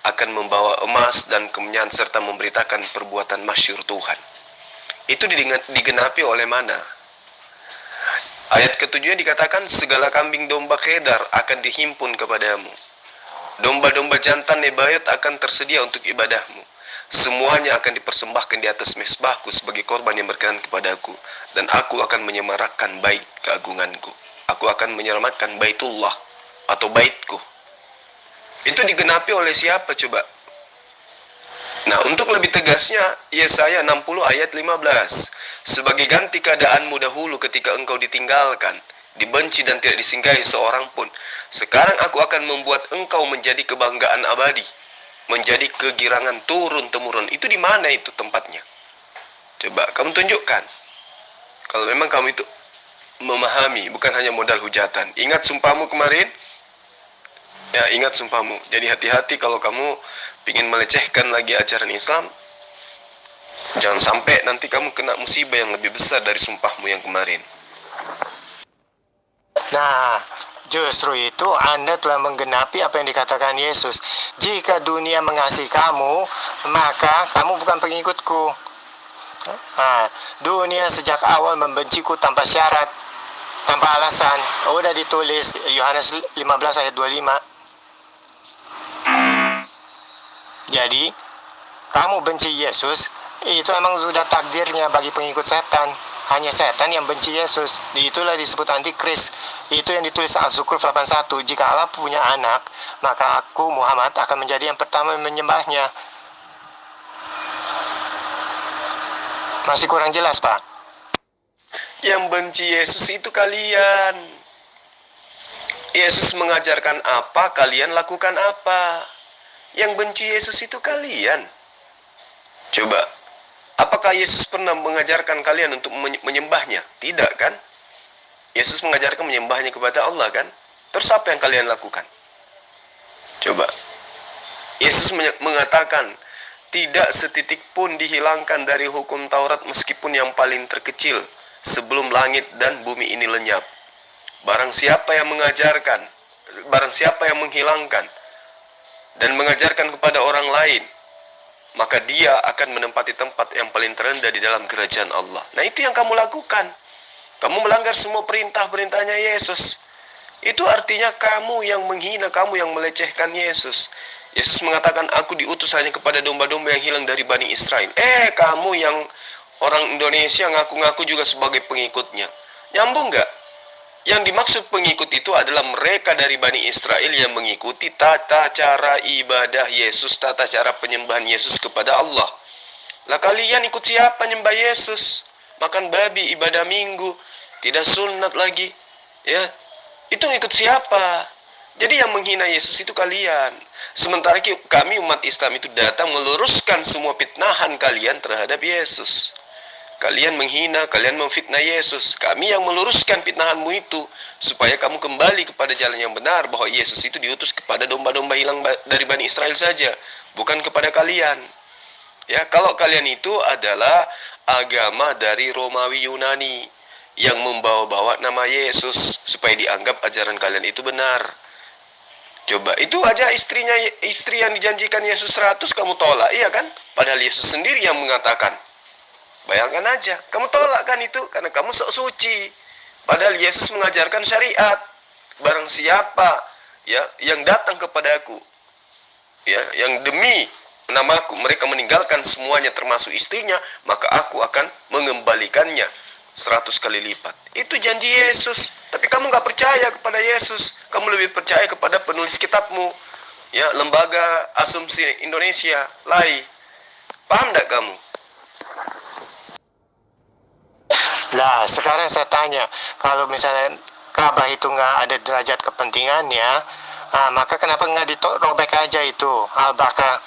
Speaker 2: akan membawa emas dan kemenyan serta memberitakan perbuatan masyhur Tuhan. Itu digenapi oleh mana? Ayat ketujuh dikatakan segala kambing domba Kedar akan dihimpun kepadamu. Domba-domba jantan Nebayot akan tersedia untuk ibadahmu. Semuanya akan dipersembahkan di atas mezbahku sebagai korban yang berkenan kepadaku. Dan aku akan menyemarakkan bait keagunganku. Aku akan menyelamatkan baitullah atau baitku. Itu digenapi oleh siapa coba? Nah, untuk lebih tegasnya, Yesaya 60 ayat 15. Sebagai ganti keadaanmu dahulu ketika engkau ditinggalkan, dibenci dan tidak disinggahi seorang pun. Sekarang aku akan membuat engkau menjadi kebanggaan abadi, menjadi kegirangan turun-temurun. Itu di mana itu tempatnya? Coba kamu tunjukkan. Kalau memang kamu itu memahami, bukan hanya modal hujatan. Ingat sumpahmu kemarin? Ya, ingat sumpahmu. Jadi hati-hati kalau kamu ingin melecehkan lagi ajaran Islam. Jangan sampai nanti kamu kena musibah yang lebih besar dari sumpahmu yang kemarin.
Speaker 8: Nah, justru itu Anda telah menggenapi apa yang dikatakan Yesus. Jika dunia mengasihi kamu, maka kamu bukan pengikutku. Nah, dunia sejak awal membenciku tanpa syarat, tanpa alasan. Udah ditulis Yohanes 15 ayat 25. Jadi, kamu benci Yesus, itu emang sudah takdirnya bagi pengikut setan. Hanya setan yang benci Yesus. Itulah disebut antikris. Itu yang ditulis Az-Zukhruf 81. Jika Allah punya anak, maka aku Muhammad akan menjadi yang pertama menyembahnya. Masih kurang jelas, Pak?
Speaker 2: Yang benci Yesus itu kalian. Yesus mengajarkan apa, kalian lakukan apa. Yang benci Yesus itu kalian. Coba, apakah Yesus pernah mengajarkan kalian untuk menyembahnya? Tidak kan? Yesus mengajarkan menyembahnya kepada Allah kan? Terus apa yang kalian lakukan? Coba. Yesus mengatakan, tidak setitik pun dihilangkan dari hukum Taurat meskipun yang paling terkecil sebelum langit dan bumi ini lenyap. Barang siapa yang mengajarkan, barang siapa yang menghilangkan dan mengajarkan kepada orang lain, maka dia akan menempati tempat yang paling terendah di dalam kerajaan Allah. Nah, itu yang kamu lakukan. Kamu melanggar semua perintah-perintahnya Yesus. Itu artinya kamu yang menghina, kamu yang melecehkan Yesus. Yesus mengatakan, aku diutus hanya kepada domba-domba yang hilang dari Bani Israel. Kamu yang orang Indonesia ngaku-ngaku juga sebagai pengikutnya. Nyambung nggak? Yang dimaksud pengikut itu adalah mereka dari Bani Israel yang mengikuti tata cara ibadah Yesus, tata cara penyembahan Yesus kepada Allah. Lah kalian ikut siapa nyembah Yesus? Makan babi, ibadah minggu, tidak sunat lagi. Ya, itu ikut siapa? Jadi yang menghina Yesus itu kalian. Sementara kami umat Islam itu datang meluruskan semua fitnahan kalian terhadap Yesus. Kalian menghina, kalian memfitnah Yesus. Kami yang meluruskan fitnahanmu itu supaya kamu kembali kepada jalan yang benar, bahwa Yesus itu diutus kepada domba-domba hilang dari Bani Israel saja, bukan kepada kalian. Ya, kalau kalian itu adalah agama dari Romawi Yunani yang membawa-bawa nama Yesus supaya dianggap ajaran kalian itu benar. Coba, itu aja istri yang dijanjikan Yesus 100 kamu tolak, iya kan? Padahal Yesus sendiri yang mengatakan. Bayangkan aja, kamu tolak kan itu karena kamu sok suci. Padahal Yesus mengajarkan syariat. Barang siapa ya yang datang kepadaku, ya, yang demi namaku mereka meninggalkan semuanya termasuk istrinya, maka aku akan mengembalikannya 100 kali lipat. Itu janji Yesus. Tapi kamu nggak percaya kepada Yesus. Kamu lebih percaya kepada penulis kitabmu, ya, Lembaga Asumsi Indonesia, LAI. Paham nggak kamu?
Speaker 8: Lah, sekarang saya tanya, kalau misalnya Ka'bah itu nggak ada derajat kepentingannya, maka kenapa nggak dirobek aja itu Al-Baqarah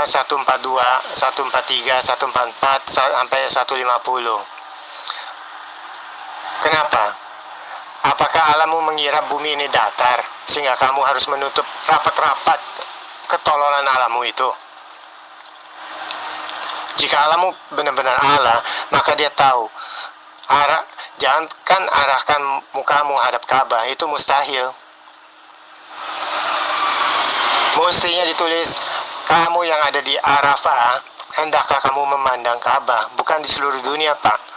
Speaker 8: 142, 143, 144 sampai 150? Kenapa? Apakah Allahmu mengira bumi ini datar sehingga kamu harus menutup rapat-rapat ketololan Allahmu itu? Jika Allahmu benar-benar Allah, maka dia tahu jangankan arahkan mukamu hadap Ka'bah, itu mustahil. Mestinya ditulis, kamu yang ada di Arafah, hendaklah kamu memandang Ka'bah, bukan di seluruh dunia, Pak.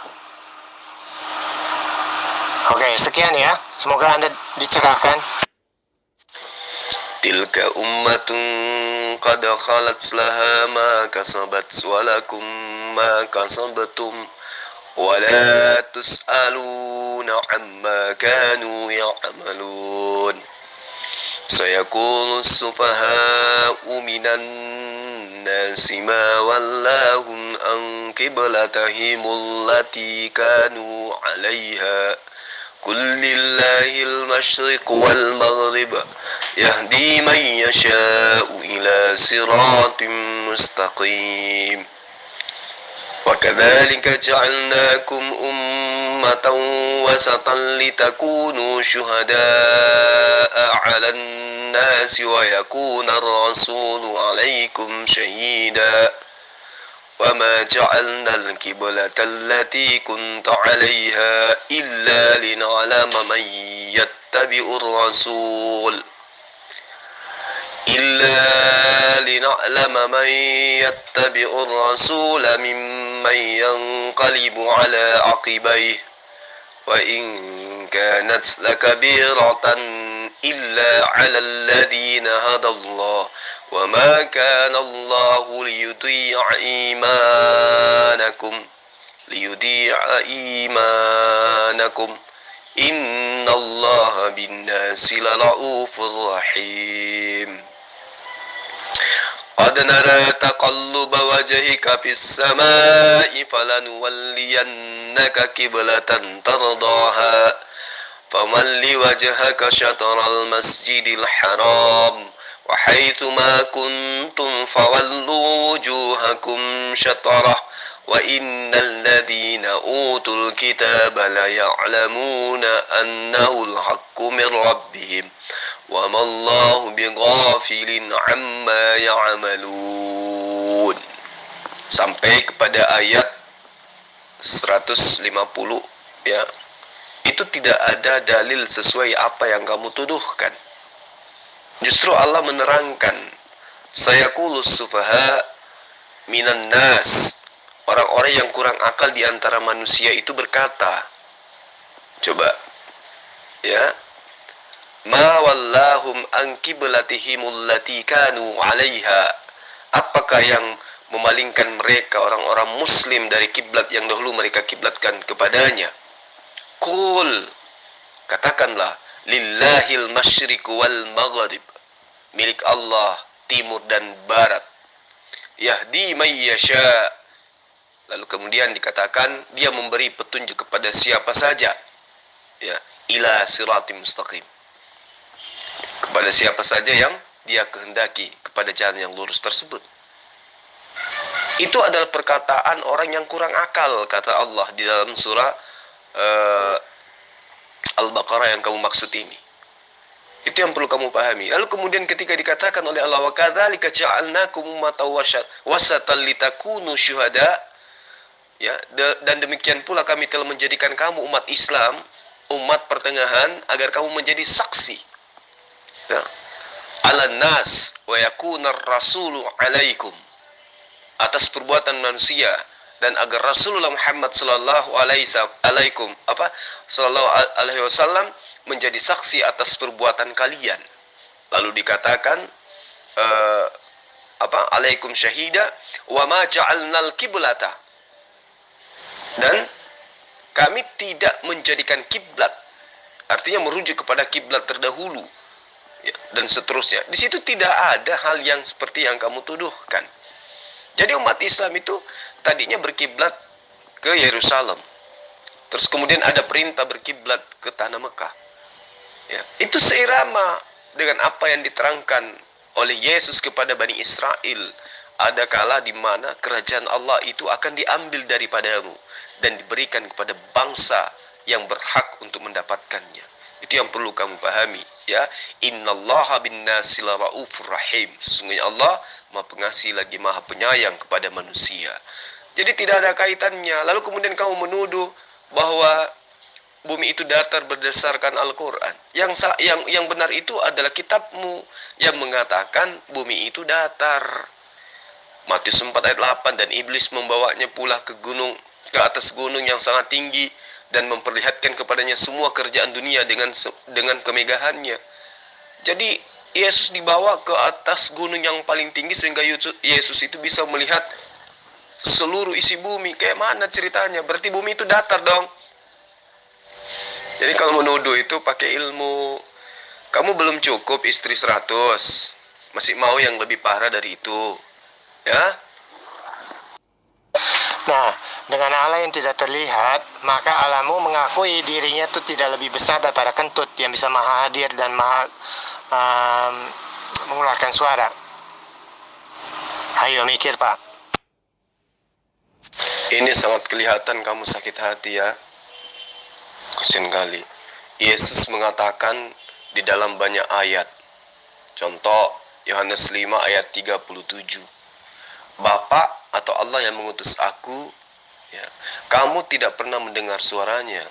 Speaker 8: Oke, sekian ya. Semoga Anda dicerahkan.
Speaker 2: Tilka ummatun qad khalat laha ma kasabat walakum ma kasabtum wala tus'aluna amma kanu ya'malun. Sayaqulu as-sufaha'u minan nasi ma wallahum an qiblatihim allati kanu 'alaiha. قل لله المشرق والمغرب يهدي من يشاء إلى صراط مستقيم وكذلك جعلناكم أمة وسطا لتكونوا شهداء على الناس ويكون الرسول عليكم شهيدا وما جعلنا القبلة التي كنت عليها إلا لنعلم من يتبع الرسول ممن ينقلب على عقبيه وإن كانت لكبيرة إلا على الذين هدى الله وما كان الله ليضيع إيمانكم إن الله بالناس لرؤوف رحيم قد نرى تقلب وجهك في السماء فلنولينك قبلة ترضاها فول وجهك شطر المسجد الحرام وحيث ما كنتم فولوا وجوهكم شطره وإن الذين أوتوا الكتاب ليعلمون أنه الحق من ربهم وما الله بغافل عما يعملون. sampai kepada ayat 150 ya. Itu tidak ada dalil sesuai apa yang kamu tuduhkan. Justru Allah menerangkan, sayaqulus sufaha minan nas, orang-orang yang kurang akal di antara manusia itu berkata, coba ya, ma wallahum an qiblatihimul lati kanu 'alaiha, apakah yang memalingkan mereka orang-orang muslim dari kiblat yang dahulu mereka kiblatkan kepadanya? Qul, katakanlah, lillahil masyriq wal maghrib, milik Allah timur dan barat, yahdi may yasha, lalu kemudian dikatakan dia memberi petunjuk kepada siapa saja, ya, ila siratim mustaqim, kepada siapa saja yang dia kehendaki kepada jalan yang lurus tersebut. Itu adalah perkataan orang yang kurang akal, kata Allah di dalam surah Al-Baqarah yang kamu maksud ini. Itu yang perlu kamu pahami. Lalu kemudian ketika dikatakan oleh Allah, wa kadzalika ja'alnakum ummatan wasatan litakunu syuhada, ya, dan demikian pula kami telah menjadikan kamu umat Islam, umat pertengahan, agar kamu menjadi saksi, ya, ala nas wa yakuna rasulu alaikum, atas perbuatan manusia, dan agar Rasulullah Muhammad sallallahu alaihi wasallam menjadi saksi atas perbuatan kalian. Lalu dikatakan alaikum syahida wa ma ja'alnal kiblata, dan kami tidak menjadikan kiblat, artinya merujuk kepada kiblat terdahulu, ya, dan seterusnya. Di situ tidak ada hal yang seperti yang kamu tuduhkan. Jadi umat Islam itu tadinya berkiblat ke Yerusalem, terus kemudian ada perintah berkiblat ke tanah Mekah, ya, itu seirama dengan apa yang diterangkan oleh Yesus kepada Bani Israel. Ada kala di mana kerajaan Allah itu akan diambil daripadamu dan diberikan kepada bangsa yang berhak untuk mendapatkannya. Itu yang perlu kamu pahami, ya. Innallaha bin-nasi laraufur rahim. Sesungguhnya Allah Maha Pengasih lagi Maha Penyayang kepada manusia. Jadi tidak ada kaitannya. Lalu kemudian kamu menuduh bahwa bumi itu datar berdasarkan Al-Quran. Yang benar itu adalah kitabmu yang mengatakan bumi itu datar. Matius 4 ayat 8, dan iblis membawanya pula ke atas gunung yang sangat tinggi dan memperlihatkan kepadanya semua kerjaan dunia dengan kemegahannya. Jadi Yesus dibawa ke atas gunung yang paling tinggi sehingga Yesus itu bisa melihat seluruh isi bumi. Kayak mana ceritanya? Berarti bumi itu datar dong. Jadi kalau menuduh itu pakai ilmu. Kamu belum cukup istri 100, masih mau yang lebih parah dari itu, ya?
Speaker 8: Nah, dengan Allah yang tidak terlihat, maka Allahmu mengakui dirinya itu tidak lebih besar daripada kentut yang bisa maha hadir dan maha mengeluarkan suara. Ayo mikir, Pak.
Speaker 2: Ini sangat kelihatan kamu sakit hati, ya. Kasian kali. Yesus mengatakan di dalam banyak ayat. Contoh Yohanes 5 ayat 37. Bapa atau Allah yang mengutus aku, ya, kamu tidak pernah mendengar suaranya,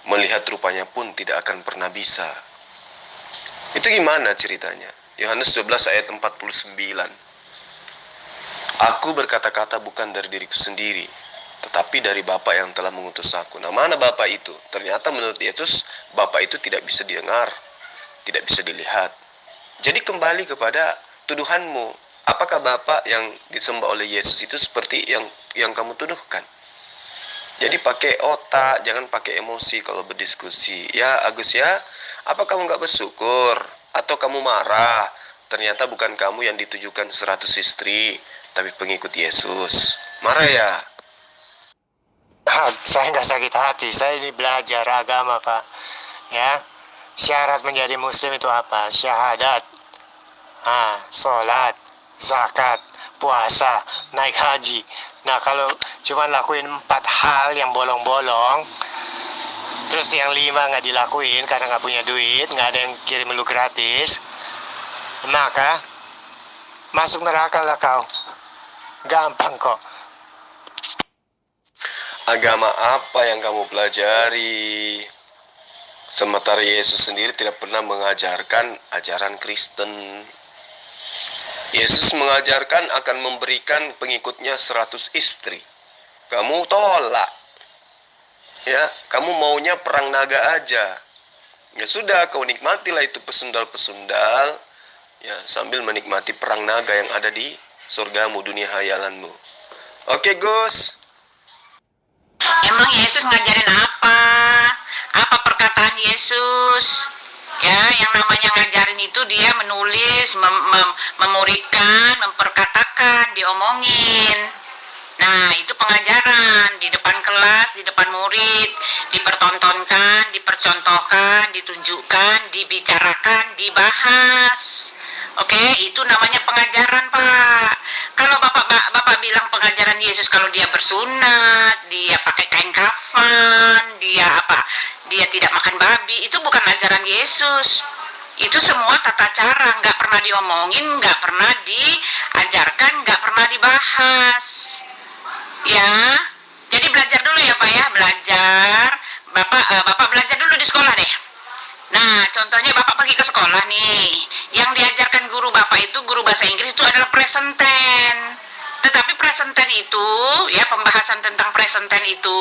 Speaker 2: melihat rupanya pun tidak akan pernah bisa. Itu gimana ceritanya? Yohanes 12 ayat 49. Aku berkata-kata bukan dari diriku sendiri, tetapi dari Bapa yang telah mengutus aku. Nah, mana Bapa itu? Ternyata menurut Yesus, Bapa itu tidak bisa didengar, tidak bisa dilihat. Jadi kembali kepada tuduhanmu. Apakah Bapa yang disembah oleh Yesus itu seperti yang kamu tuduhkan? Jadi pakai otak, jangan pakai emosi kalau berdiskusi. Ya Agus ya, apa kamu nggak bersyukur? Atau kamu marah? Ternyata bukan kamu yang ditujukan 100 istri, tapi pengikut Yesus. Marah ya?
Speaker 8: Saya nggak sakit hati, saya ini belajar agama, Pak. Ya, syarat menjadi muslim itu apa? Syahadat, sholat, zakat, puasa, naik haji. Nah, kalau cuma lakuin 4 hal yang bolong-bolong, terus yang 5 nggak dilakuin karena nggak punya duit, nggak ada yang kirim lu gratis, maka masuk neraka lah kau. Gampang kok.
Speaker 2: Agama apa yang kamu pelajari? Sementara Yesus sendiri tidak pernah mengajarkan ajaran Kristen. Yesus mengajarkan akan memberikan pengikutnya 100 istri. Kamu tolak. Ya, kamu maunya perang naga aja. Ya sudah, kau nikmatilah itu pesundal-pesundal. Ya, sambil menikmati perang naga yang ada di surgamu, dunia hayalanmu. Oke, Gus.
Speaker 1: Emang Yesus ngajarin apa? Apa perkataan Yesus? Ya, yang namanya ngajarin itu dia menulis, memuridkan, memperkatakan, diomongin. Nah, itu pengajaran di depan kelas, di depan murid, dipertontonkan, dipercontohkan, ditunjukkan, dibicarakan, dibahas. Oke, itu namanya pengajaran, Pak. Kalau Bapak bilang pengajaran Yesus kalau dia bersunat, dia pakai kain kafan, dia apa? Dia tidak makan babi, itu bukan ajaran Yesus. Itu semua tata cara, nggak pernah diomongin, nggak pernah diajarkan, nggak pernah dibahas. Ya, jadi belajar dulu ya Pak ya, belajar. Bapak belajar dulu di sekolah deh. Nah, contohnya Bapak pergi ke sekolah nih, yang diajarkan guru Bapak itu, guru bahasa Inggris itu adalah present tense. Tetapi present tense itu, ya pembahasan tentang present tense itu,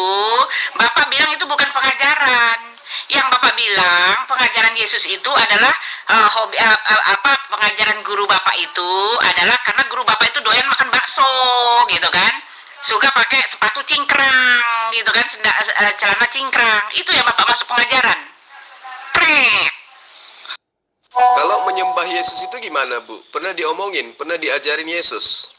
Speaker 1: Bapak bilang itu bukan pengajaran. Yang Bapak bilang pengajaran Yesus itu adalah pengajaran guru Bapak itu adalah karena guru Bapak itu doyan makan bakso, gitu kan? Suka pakai sepatu cingkrang, gitu kan? Celana cingkrang. Itu yang Bapak masuk pengajaran.
Speaker 2: Kalau menyembah Yesus itu gimana, Bu? Pernah diomongin, pernah diajarin Yesus?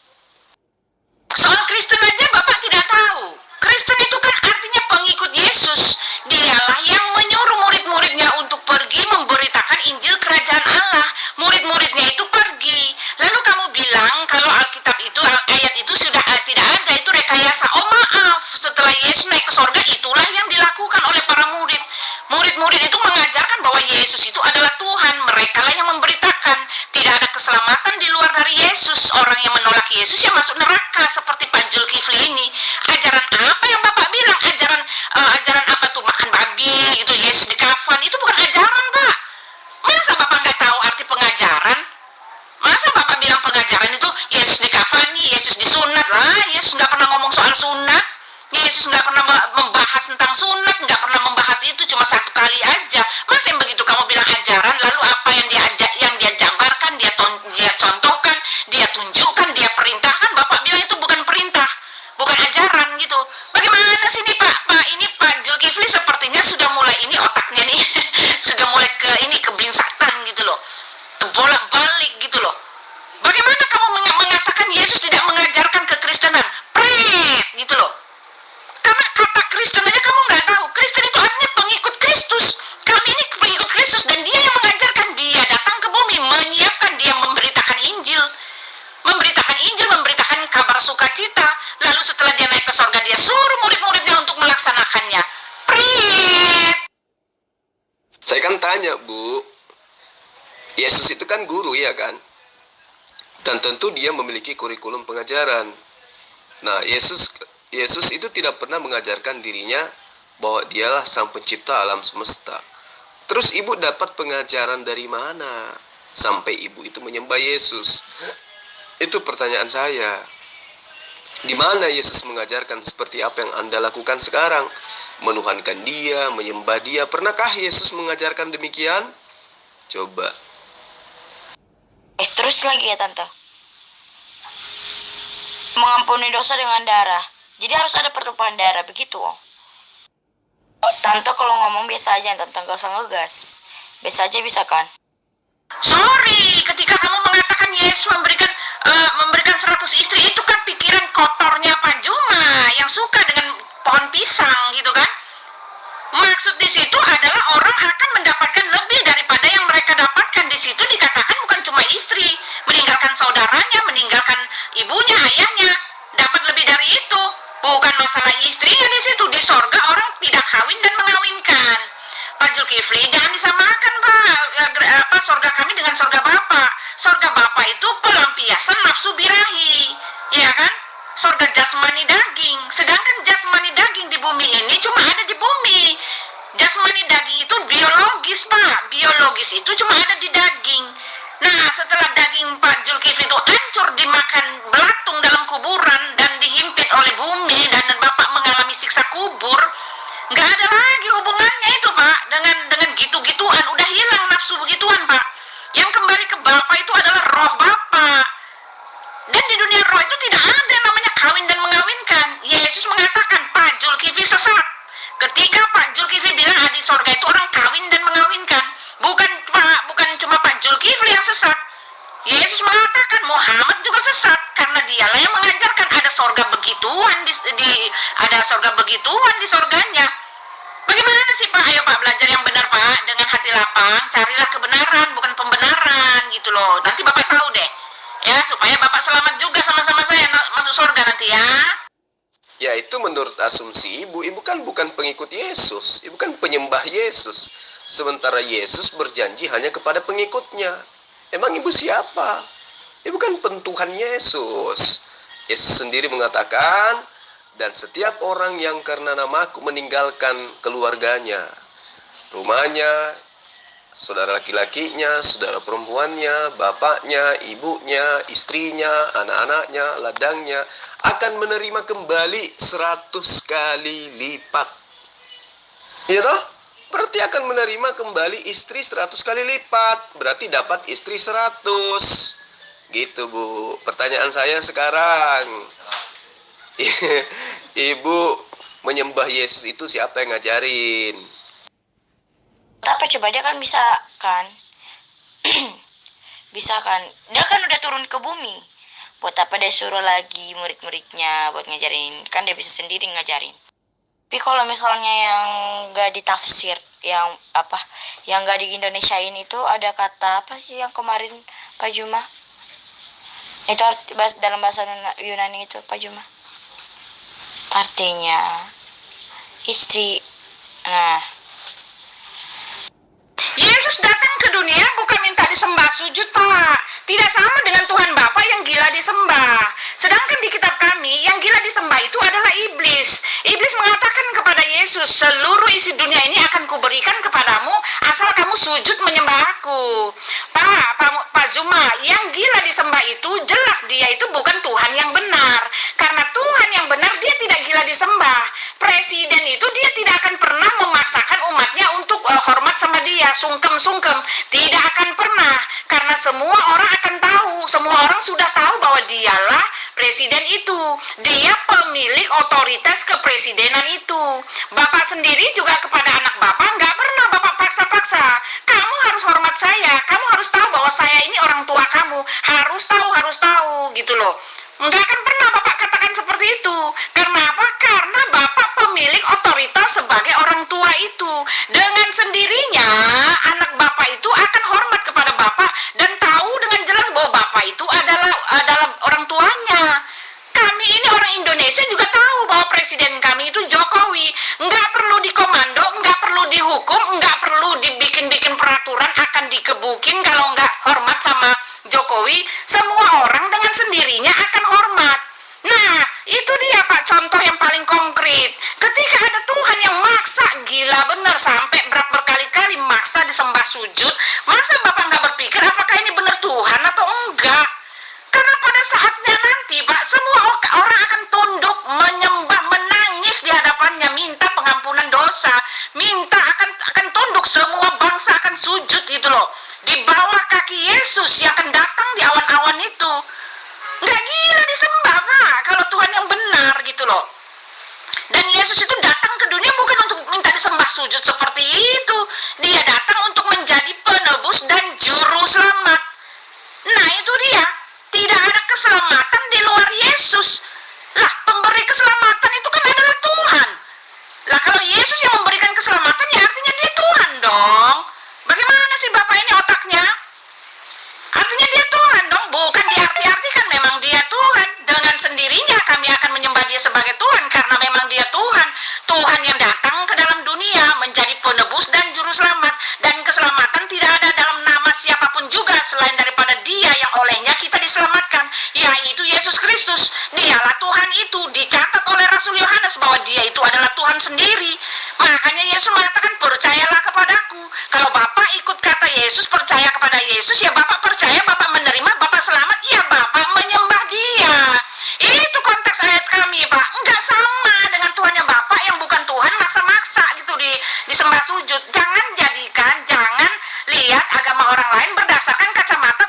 Speaker 1: Soal Kristen aja Bapak tidak tahu. Kristen itu kan artinya pengikut Yesus. Dialah yang menyuruh murid-muridnya untuk pergi memberitakan Injil Kerajaan Allah. Murid-muridnya itu pergi. Lalu kamu bilang kalau Alkitab itu, ayat itu sudah tidak ada, itu rekayasa. Oh maaf, setelah Yesus naik ke sorga, itulah yang dilakukan oleh para murid. Murid-murid itu mengajarkan bahwa Yesus itu adalah Tuhan. Mereka lah yang memberitakan. Tidak ada keselamatan di luar dari Yesus. Orang yang menolak Yesus ya masuk neraka, seperti Pak Zulkifli ini. Ajaran apa yang Bapak bilang? Ajaran apa tuh? Makan babi gitu, Yesus di kafan. Itu bukan ajaran, Pak. Masa Bapak nggak tahu arti pengajaran? Masa Bapak bilang pengajaran itu Yesus di kafani, Yesus disunat? Lah, Yesus nggak pernah ngomong soal sunat. Yesus nggak pernah membahas tentang sunat, nggak pernah membahas itu, cuma satu kali aja. Masa yang begitu kamu bilang ajaran, lalu apa yang dia jabarkan, dia contohkan, dia tunjukkan, dia perintahkan, Bapak bilang itu bukan perintah, bukan ajaran gitu. Bagaimana sih nih Pak Zulkifli sepertinya sudah mulai ini otaknya nih, sudah mulai keblingsatan gitu loh, bolak-balik gitu loh. Bagaimana kamu mengatakan Yesus tidak mengajarkan kekristenan? Gitu loh. Karena kata Kristen aja kamu nggak tahu. Kristen itu artinya pengikut Kristus. Kami ini pengikut Kristus dan dia yang mengajarkan. Dia datang ke bumi, menyiapkan, dia memberitakan Injil. Memberitakan kabar sukacita. Lalu setelah dia naik ke sorga, dia suruh murid-muridnya untuk melaksanakannya.
Speaker 2: Saya kan tanya, Bu. Yesus itu kan guru, ya kan? Dan tentu dia memiliki kurikulum pengajaran. Nah, Yesus itu tidak pernah mengajarkan dirinya bahwa dialah sang pencipta alam semesta. Terus ibu dapat pengajaran dari mana sampai ibu itu menyembah Yesus? Itu pertanyaan saya. Di mana Yesus mengajarkan seperti apa yang Anda lakukan sekarang? Menuhankan dia, menyembah dia. Pernahkah Yesus mengajarkan demikian? Coba.
Speaker 9: Terus lagi ya Tante. Mengampuni dosa dengan darah. Jadi harus ada pertumpahan darah, begitu. Tante kalau ngomong biasa aja, Tante gak usah ngegas. Biasa aja bisa kan?
Speaker 1: Sorry, ketika kamu mengatakan Yesus memberikan 100 istri, itu kan pikiran kotornya Pak Juma yang suka dengan pohon pisang gitu kan. Maksud di situ adalah orang akan mendapatkan lebih daripada yang mereka dapatkan. Di situ dikatakan bukan cuma istri, meninggalkan saudaranya, meninggalkan ibunya, ayahnya, dapat lebih dari itu. Bukan masalah istrinya di situ. Di sorga orang tidak kawin dan mengawinkan. Pak Zulkifli, jangan disamakan Pak, sorga kami dengan sorga Bapak. Sorga Bapak itu pelampiasan nafsu birahi, ya kan?
Speaker 10: sorga jasmani daging. Sedangkan jasmani daging di bumi ini cuma ada di bumi. Jasmani daging itu biologis, Pak. Biologis itu cuma ada di daging. Nah, setelah daging Pak Zulkifli itu hancur dimakan belatung dalam kuburan dan dihimpit oleh bumi dan Bapak mengalami siksa kubur, nggak ada lagi hubungannya itu, Pak, dengan gitu-gituan. Udah hilang nafsu begituan, Pak. Yang kembali ke Bapak itu adalah roh Bapak. Dan di dunia roh itu tidak ada yang namanya kawin dan mengawinkan. Yesus mengatakan Pak Zulkifli sesat. Ketika Pak Zulkifli bilang di sorga itu orang kawin dan mengawinkan, bukan cuma Pak Zulkifli yang sesat. Yesus mengatakan Muhammad juga sesat karena dialah yang mengajarkan ada sorga begituan ada sorga begituan di sorganya. Bagaimana sih Pak? Ayo Pak, belajar yang benar Pak, dengan hati lapang, carilah kebenaran bukan pembenaran gitu loh. Nanti Bapak tahu deh ya, supaya Bapak selamat juga sama-sama saya masuk sorga nanti ya.
Speaker 2: Ya, itu menurut asumsi ibu. Ibu kan bukan pengikut Yesus. Ibu kan penyembah Yesus. Sementara Yesus berjanji hanya kepada pengikutnya. Emang ibu siapa? Ibu kan pentuhan Yesus. Yesus sendiri mengatakan, dan setiap orang yang karena namaku meninggalkan keluarganya, rumahnya, saudara laki-lakinya, saudara perempuannya, bapaknya, ibunya, istrinya, anak-anaknya, ladangnya, akan menerima kembali 100 kali lipat. Ya toh? Berarti akan menerima kembali istri 100 kali lipat. Berarti dapat istri 100. Gitu, Bu. Pertanyaan saya sekarang, Ibu menyembah Yesus itu siapa yang ngajarin?
Speaker 9: Apa coba, dia kan bisa kan? Bisa kan? Dia kan udah turun ke bumi. Buat apa dia suruh lagi murid-muridnya buat ngajarin? Kan dia bisa sendiri ngajarin. Tapi kalau misalnya yang gak ditafsir, yang gak di Indonesia ini tuh ada kata apa sih yang kemarin Pak Juma? Itu dalam bahasa Yunani itu Pak Juma. Artinya istri. Nah,
Speaker 10: Yesus datang ke dunia bukan minta disembah sujud, Pak. Tidak sama dengan Tuhan Bapa yang gila disembah. Sedangkan di kitab kami, yang gila disembah itu adalah iblis. Iblis mengatakan kepada Yesus, seluruh isi dunia ini akan kuberikan kepadamu asal kamu sujud menyembah aku. Pak Zuma, yang gila disembah itu jelas dia itu bukan Tuhan yang benar. Karena Tuhan yang benar dia tidak gila disembah. Presiden itu dia tidak akan pernah memaksakan umatnya untuk hormat sama dia, sungkem-sungkem. Tidak akan pernah. Karena semua orang akan tahu, semua orang sudah tahu bahwa dialah presiden itu. Dia pemilik otoritas kepresidenan itu. Bapak sendiri juga kepada anak Bapak nggak pernah Bapak paksa-paksa. Kamu harus hormat saya, kamu harus tahu bahwa saya ini orang tua kamu. Harus tahu gitu loh. Nggak akan pernah Bapak katakan seperti itu. Karena apa? Karena Bapak pemilik otoritas sebagai orang tua itu. Dengan sendirinya anak Bapak itu akan hormat kepada Bapak dan tahu dengan jelas bahwa Bapak itu adalah orang tuanya. Kami ini orang Indonesia juga tahu bahwa presiden kami itu Jokowi. Nggak perlu dikomando, nggak perlu dihukum, nggak perlu dibikin peraturan akan dikebukin kalau nggak hormat sama Jokowi. Semua orang dengan sendirinya akan hormat. Nah, itu dia Pak contoh yang paling konkret. Ketika ada Tuhan yang maksa, gila bener sampai berkali-kali maksa disembah sujud, masa Bapak nggak berpikir apakah ini benar Tuhan atau enggak? Karena pada saatnya nanti Pak, semua orang akan tunduk, menyembah, menangis di hadapannya, minta pengampunan dosa, minta akan tunduk, semua bangsa akan sujud gitu loh. Di bawah kaki Yesus yang akan datang di awan-awan itu. Nggak gila disembah Pak, kalau Tuhan yang benar gitu loh. Dan Yesus itu datang ke dunia bukan untuk minta disembah sujud seperti itu. Dia datang untuk menjadi penebus dan juru selamat. Nah itu dia. Tidak ada keselamatan di luar Yesus. Lah, pemberi keselamatan itu kan adalah Tuhan. Lah, kalau Yesus yang memberikan keselamatan, ya artinya dia Tuhan dong. Bagaimana sih Bapak ini otaknya? Artinya dia Tuhan dong, bukan diarti-artikan memang dia Tuhan. Dengan sendirinya kami akan menyembah dia sebagai Tuhan, karena memang dia Tuhan. Tuhan yang datang ke dalam dunia menjadi penebus dan juru selamat. Dan keselamatan tidak ada dalam nama siapapun juga selain daripada dia yang olehnya kita diselamatkan, yaitu Yesus Kristus. Dialah Tuhan Makanya Yesus mengatakan percayalah kepadaku. Kalau Bapak ikut kata Yesus, percaya kepada Yesus, ya Bapak percaya, Bapak menerima, Bapak selamat, ya Bapak menyembah Dia. Itu konteks ayat kami, Pak. Enggak sama dengan Tuhannya Bapak yang bukan Tuhan, maksa-maksa gitu disembah sujud. Jangan lihat agama orang lain berdasarkan kacamata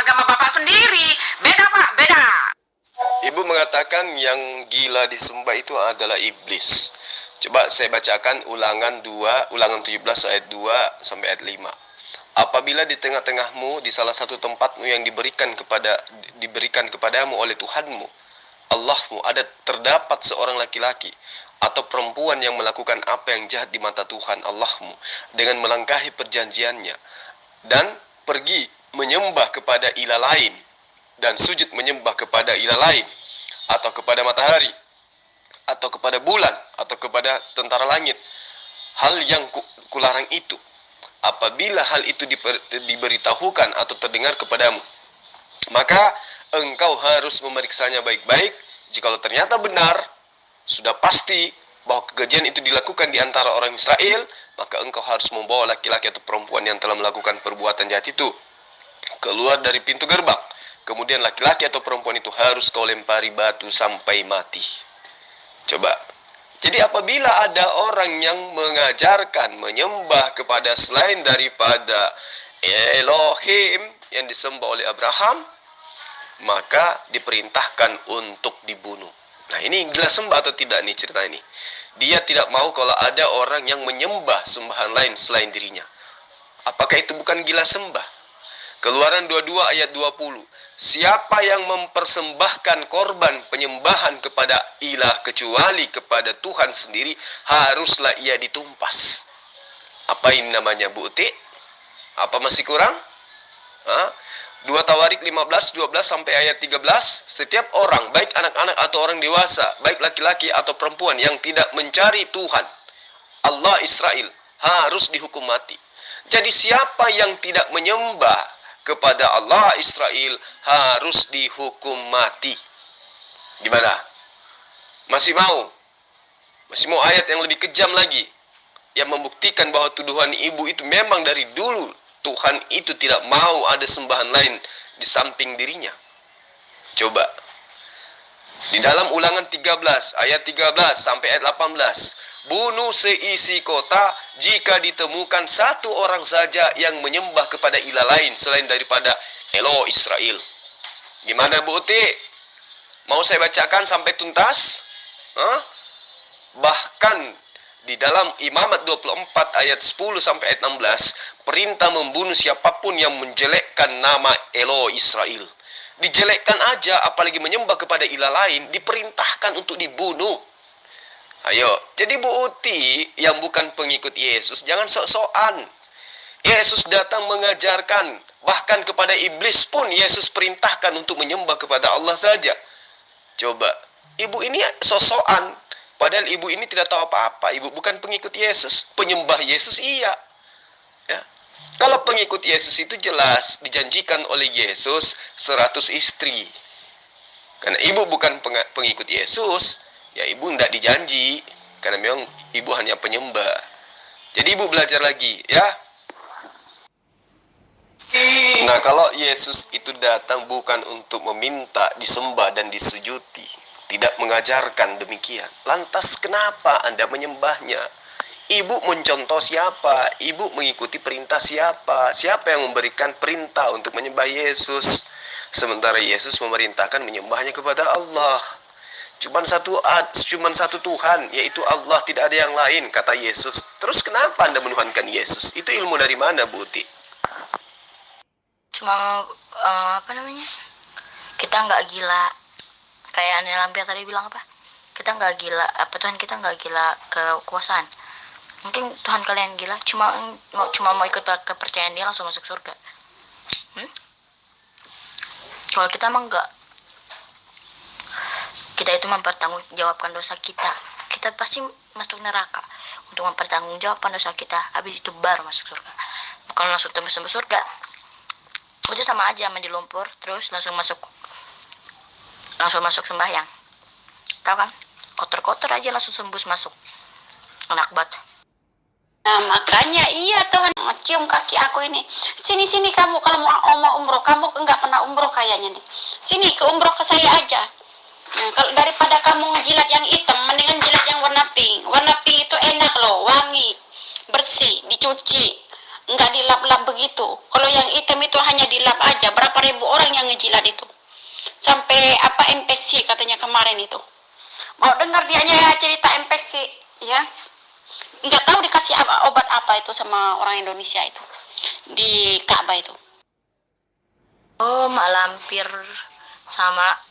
Speaker 10: agama Bapak sendiri. Beda, Pak, beda.
Speaker 2: Ibu mengatakan yang gila disembah itu adalah iblis. Coba saya bacakan ulangan 17 ayat 2 sampai ayat 5. Apabila di tengah-tengahmu di salah satu tempatmu yang diberikan kepadamu oleh Tuhanmu, Allahmu, terdapat seorang laki-laki atau perempuan yang melakukan apa yang jahat di mata Tuhan Allahmu dengan melangkahi perjanjiannya dan pergi menyembah kepada ilah lain dan sujud menyembah kepada ilah lain atau kepada matahari atau kepada bulan atau kepada tentara langit, hal yang kularang itu, apabila hal itu diberitahukan atau terdengar kepadamu, maka engkau harus memeriksanya baik-baik. Jikalau ternyata benar, sudah pasti bahwa kekejian itu dilakukan di antara orang Israel, maka engkau harus membawa laki-laki atau perempuan yang telah melakukan perbuatan jahat itu keluar dari pintu gerbang. Kemudian laki-laki atau perempuan itu harus kau lempari batu sampai mati. Coba. Jadi apabila ada orang yang mengajarkan menyembah kepada selain daripada Elohim yang disembah oleh Abraham, maka diperintahkan untuk dibunuh. Nah, ini gila sembah atau tidak nih cerita ini? Dia tidak mau kalau ada orang yang menyembah sembahan lain selain dirinya. Apakah itu bukan gila sembah? Keluaran 22 ayat 20. Siapa yang mempersembahkan korban penyembahan kepada ilah kecuali kepada Tuhan sendiri, haruslah ia ditumpas. Apa ini namanya, Bu Uti? Apa masih kurang? 2 Tawarik 15, 12 sampai ayat 13. Setiap orang, baik anak-anak atau orang dewasa, baik laki-laki atau perempuan yang tidak mencari Tuhan Allah Israel, harus dihukum mati. Jadi siapa yang tidak menyembah kepada Allah Israel harus dihukum mati. Gimana? Masih mau? Masih mau ayat yang lebih kejam lagi, yang membuktikan bahwa tuduhan ibu itu memang dari dulu Tuhan itu tidak mau ada sembahan lain di samping dirinya. Coba. Di dalam Ulangan 13, ayat 13 sampai ayat 18. Bunuh seisi kota jika ditemukan satu orang saja yang menyembah kepada ilah lain selain daripada Elo Israel. Gimana, Bu Uti? Mau saya bacakan sampai tuntas? Bahkan di dalam Imamat 24 ayat 10 sampai ayat 16, perintah membunuh siapapun yang menjelekkan nama Elo Israel. Dijelekkan aja, apalagi menyembah kepada ilah lain, diperintahkan untuk dibunuh. Ayo, jadi Bu Uti yang bukan pengikut Yesus, jangan sok-sokan. Yesus datang mengajarkan, bahkan kepada iblis pun Yesus perintahkan untuk menyembah kepada Allah saja. Coba, ibu ini sok-sokan. Padahal ibu ini tidak tahu apa-apa. Ibu bukan pengikut Yesus. Penyembah Yesus iya. Ya. Kalau pengikut Yesus itu jelas dijanjikan oleh Yesus 100 istri. Karena ibu bukan pengikut Yesus, ya ibu tidak dijanji. Karena memang ibu hanya penyembah. Jadi ibu belajar lagi, ya. Nah, kalau Yesus itu datang bukan untuk meminta disembah dan disujuti, tidak mengajarkan demikian, lantas kenapa Anda menyembahnya? Ibu mencontoh siapa? Ibu mengikuti perintah siapa? Siapa yang memberikan perintah untuk menyembah Yesus? Sementara Yesus memerintahkan menyembahnya kepada Allah. Cuman satu Tuhan, yaitu Allah, tidak ada yang lain, kata Yesus. Terus kenapa Anda menuhankan Yesus? Itu ilmu dari mana, Bu Uti?
Speaker 9: Cuma kita nggak gila. Kayak Anil Lampir tadi bilang apa? Kita nggak gila, Tuhan kita nggak gila kekuasaan. Mungkin Tuhan kalian gila, cuma mau ikut kepercayaan dia langsung masuk surga. Kalau kita emang nggak, kita itu mempertanggungjawabkan dosa kita. Kita pasti masuk neraka untuk mempertanggungjawabkan dosa kita. Habis itu baru masuk surga. Bukan langsung tembus surga. Itu sama aja sama di lumpur, terus langsung masuk sembahyang. Tahu kan? Kotor-kotor aja langsung sembus masuk. Enak banget.
Speaker 11: Nah, makanya iya Tuhan cium kaki aku ini. Sini kamu kalau mau umroh, kamu enggak pernah umroh kayaknya nih. Sini ke umroh ke saya aja. Nah, kalau daripada kamu jilat yang hitam, mendingan jilat yang warna pink. Warna pink itu enak loh, wangi, bersih, dicuci, enggak dilap-lap begitu. Kalau yang hitam itu hanya dilap aja. Berapa ribu orang yang ngejilat itu? Sampai infeksi katanya kemarin itu. Mau dengar dianya cerita infeksi, ya? Nggak tahu dikasih obat apa itu sama orang Indonesia itu di Ka'bah itu.
Speaker 9: Oh, mak lampir sama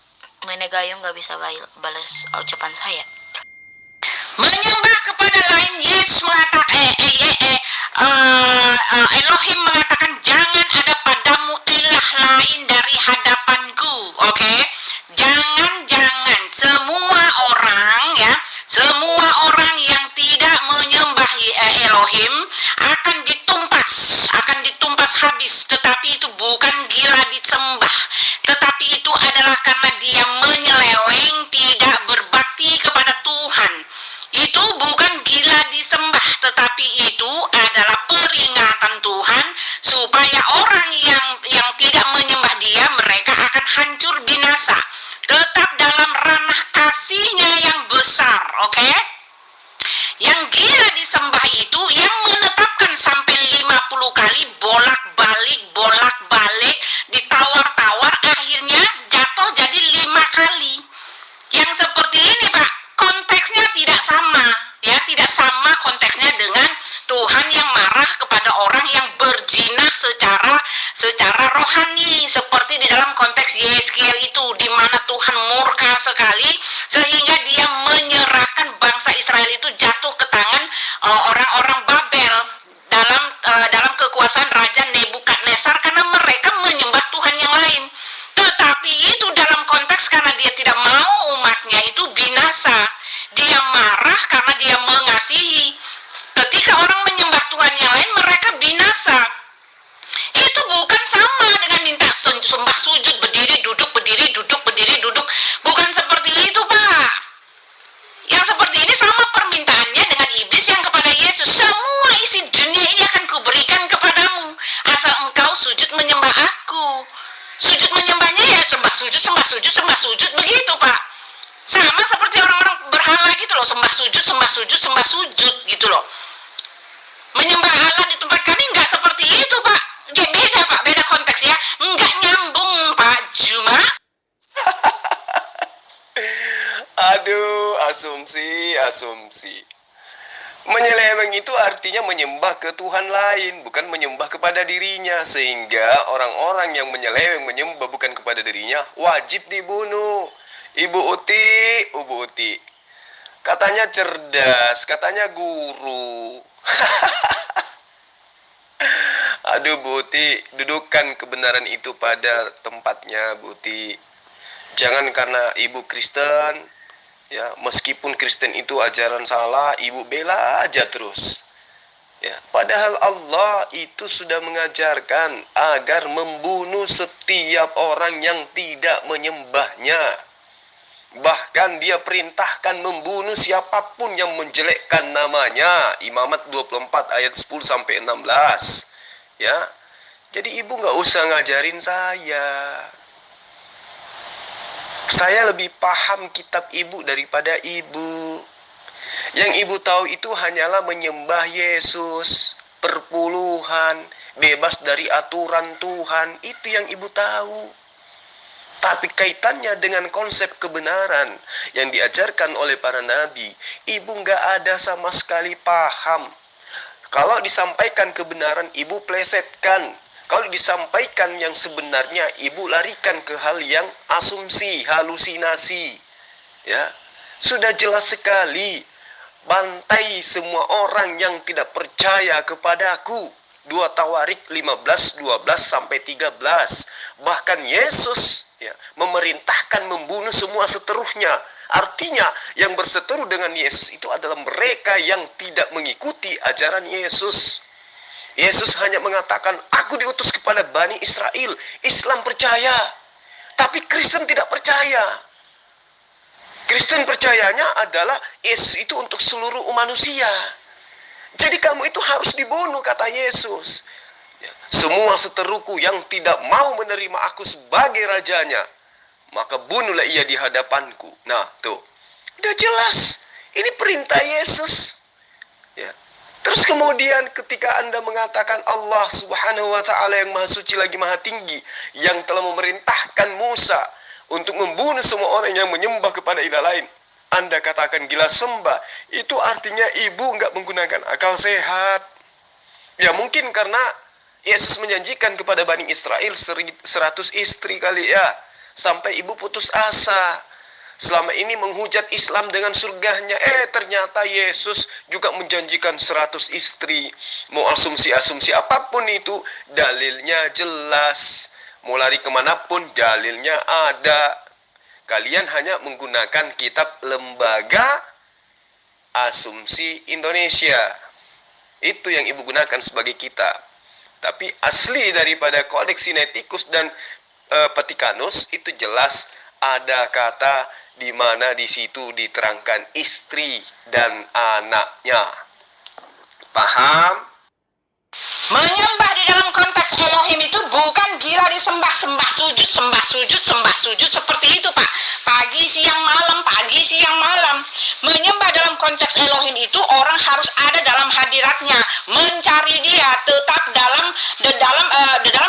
Speaker 9: Nenek Gayung nggak bisa balas ucapan saya.
Speaker 10: Menyembah kepada lain, Yesus mengatakan Elohim mengatakan jangan ada padamu ilah lain dari hadapanku. Oke? Jangan semua orang yang tidak menyembah Elohim akan ditumpas habis. Tetapi itu bukan gila disembah, tetapi itu adalah karena dia menyeleweng, tidak berbakti kepada Tuhan. Itu bukan gila disembah, tetapi itu adalah peringatan Tuhan supaya orang yang tidak menyembah dia, mereka akan hancur binasa. Tetap dalam ranah kasihnya yang besar, oke? Yang gila disembah itu yang menetapkan sampai 50 kali bolak-balik, ditawar-tawar, akhirnya jatuh jadi 5 kali. Yang seperti ini, Pak, konteksnya tidak sama, ya, tidak sama konteksnya dengan Tuhan yang marah kepada orang yang berzina secara rohani, seperti di dalam konteks Yeskiel itu, di mana Tuhan murka sekali sehingga dia menyerahkan bangsa Israel itu jatuh ke tangan orang-orang Babel dalam kekuasaan Raja Nebukadnezar karena mereka menyembah Tuhan yang lain. Tetapi itu dalam konteks karena dia tidak mau umatnya itu binasa. Dia marah karena dia mengasihi. Ketika orang menyembah Tuhan yang lain, mereka binasa. Itu bukan sama dengan minta sembah sujud, berdiri, duduk, berdiri, duduk, berdiri, duduk. Bukan seperti itu, Pak. Yang seperti ini sama permintaannya dengan iblis yang kepada Yesus. Semua isi dunia ini akan kuberikan kepadamu, asal engkau sujud menyembah aku. Sujud menyembahnya ya sembah sujud, begitu, Pak. Sama seperti orang-orang berhala gitu loh, sembah sujud gitu loh. Menyembah Allah di tempat kami nggak seperti itu, Pak. Ya, beda, Pak, beda konteks ya. Nggak nyambung, Pak Juma.
Speaker 2: Aduh, asumsi. Menyeleweng itu artinya menyembah ke Tuhan lain, bukan menyembah kepada dirinya. Sehingga orang-orang yang menyembah bukan kepada dirinya, wajib dibunuh. Ibu Uti. Katanya cerdas, katanya guru. Aduh, Bu Uti, dudukkan kebenaran itu pada tempatnya, Bu Uti. Jangan karena ibu Kristen, ya, meskipun Kristen itu ajaran salah, ibu bela aja terus. Ya, padahal Allah itu sudah mengajarkan agar membunuh setiap orang yang tidak menyembahnya. Bahkan dia perintahkan membunuh siapapun yang menjelekkan namanya. Imamat 24 ayat 10 sampai 16. Ya. Jadi ibu nggak usah ngajarin saya. Saya lebih paham kitab ibu daripada ibu. Yang ibu tahu itu hanyalah menyembah Yesus, perpuluhan, bebas dari aturan Tuhan. Itu yang ibu tahu. Tapi kaitannya dengan konsep kebenaran yang diajarkan oleh para nabi, ibu nggak ada sama sekali paham. Kalau disampaikan kebenaran, ibu plesetkan. Kalau disampaikan yang sebenarnya, ibu larikan ke hal yang asumsi, halusinasi. Ya, sudah jelas sekali. Bantai semua orang yang tidak percaya kepadaku. 2 Tawarik 15, 12 sampai 13. Bahkan Yesus, ya, memerintahkan membunuh semua seteruhnya. Artinya yang berseteru dengan Yesus itu adalah mereka yang tidak mengikuti ajaran Yesus. Yesus hanya mengatakan, aku diutus kepada Bani Israel. Islam percaya, tapi Kristen tidak percaya. Kristen percayanya adalah Yesus itu untuk seluruh manusia. Jadi kamu itu harus dibunuh, kata Yesus. Ya, semua seteruku yang tidak mau menerima aku sebagai rajanya, maka bunuhlah ia di hadapanku. Nah, tuh. Udah jelas. Ini perintah Yesus. Ya. Terus kemudian ketika Anda mengatakan Allah Subhanahu wa Ta'ala yang Maha Suci lagi Maha Tinggi, yang telah memerintahkan Musa untuk membunuh semua orang yang menyembah kepada ilah lain, Anda katakan gila sembah. Itu artinya ibu nggak menggunakan akal sehat. Ya mungkin karena Yesus menjanjikan kepada Bani Israel 100 istri kali ya, sampai ibu putus asa. Selama ini menghujat Islam dengan surganya, ternyata Yesus juga menjanjikan 100 istri. Mau asumsi-asumsi apapun itu, dalilnya jelas. Mau lari kemanapun, dalilnya ada. Kalian hanya menggunakan kitab Lembaga Asumsi Indonesia. Itu yang ibu gunakan sebagai kitab. Tapi asli daripada Kodeks Sinaiticus dan Vatikanus itu jelas ada kata di mana di situ diterangkan istri dan anaknya. Paham?
Speaker 10: Menyembah di dalam konteks Elohim itu bukan gila disembah, sembah sujud seperti itu, Pak. Pagi, siang, malam, pagi, siang, malam. Menyembah dalam konteks Elohim itu orang harus ada dalam hadiratnya, mencari dia, tetap dalam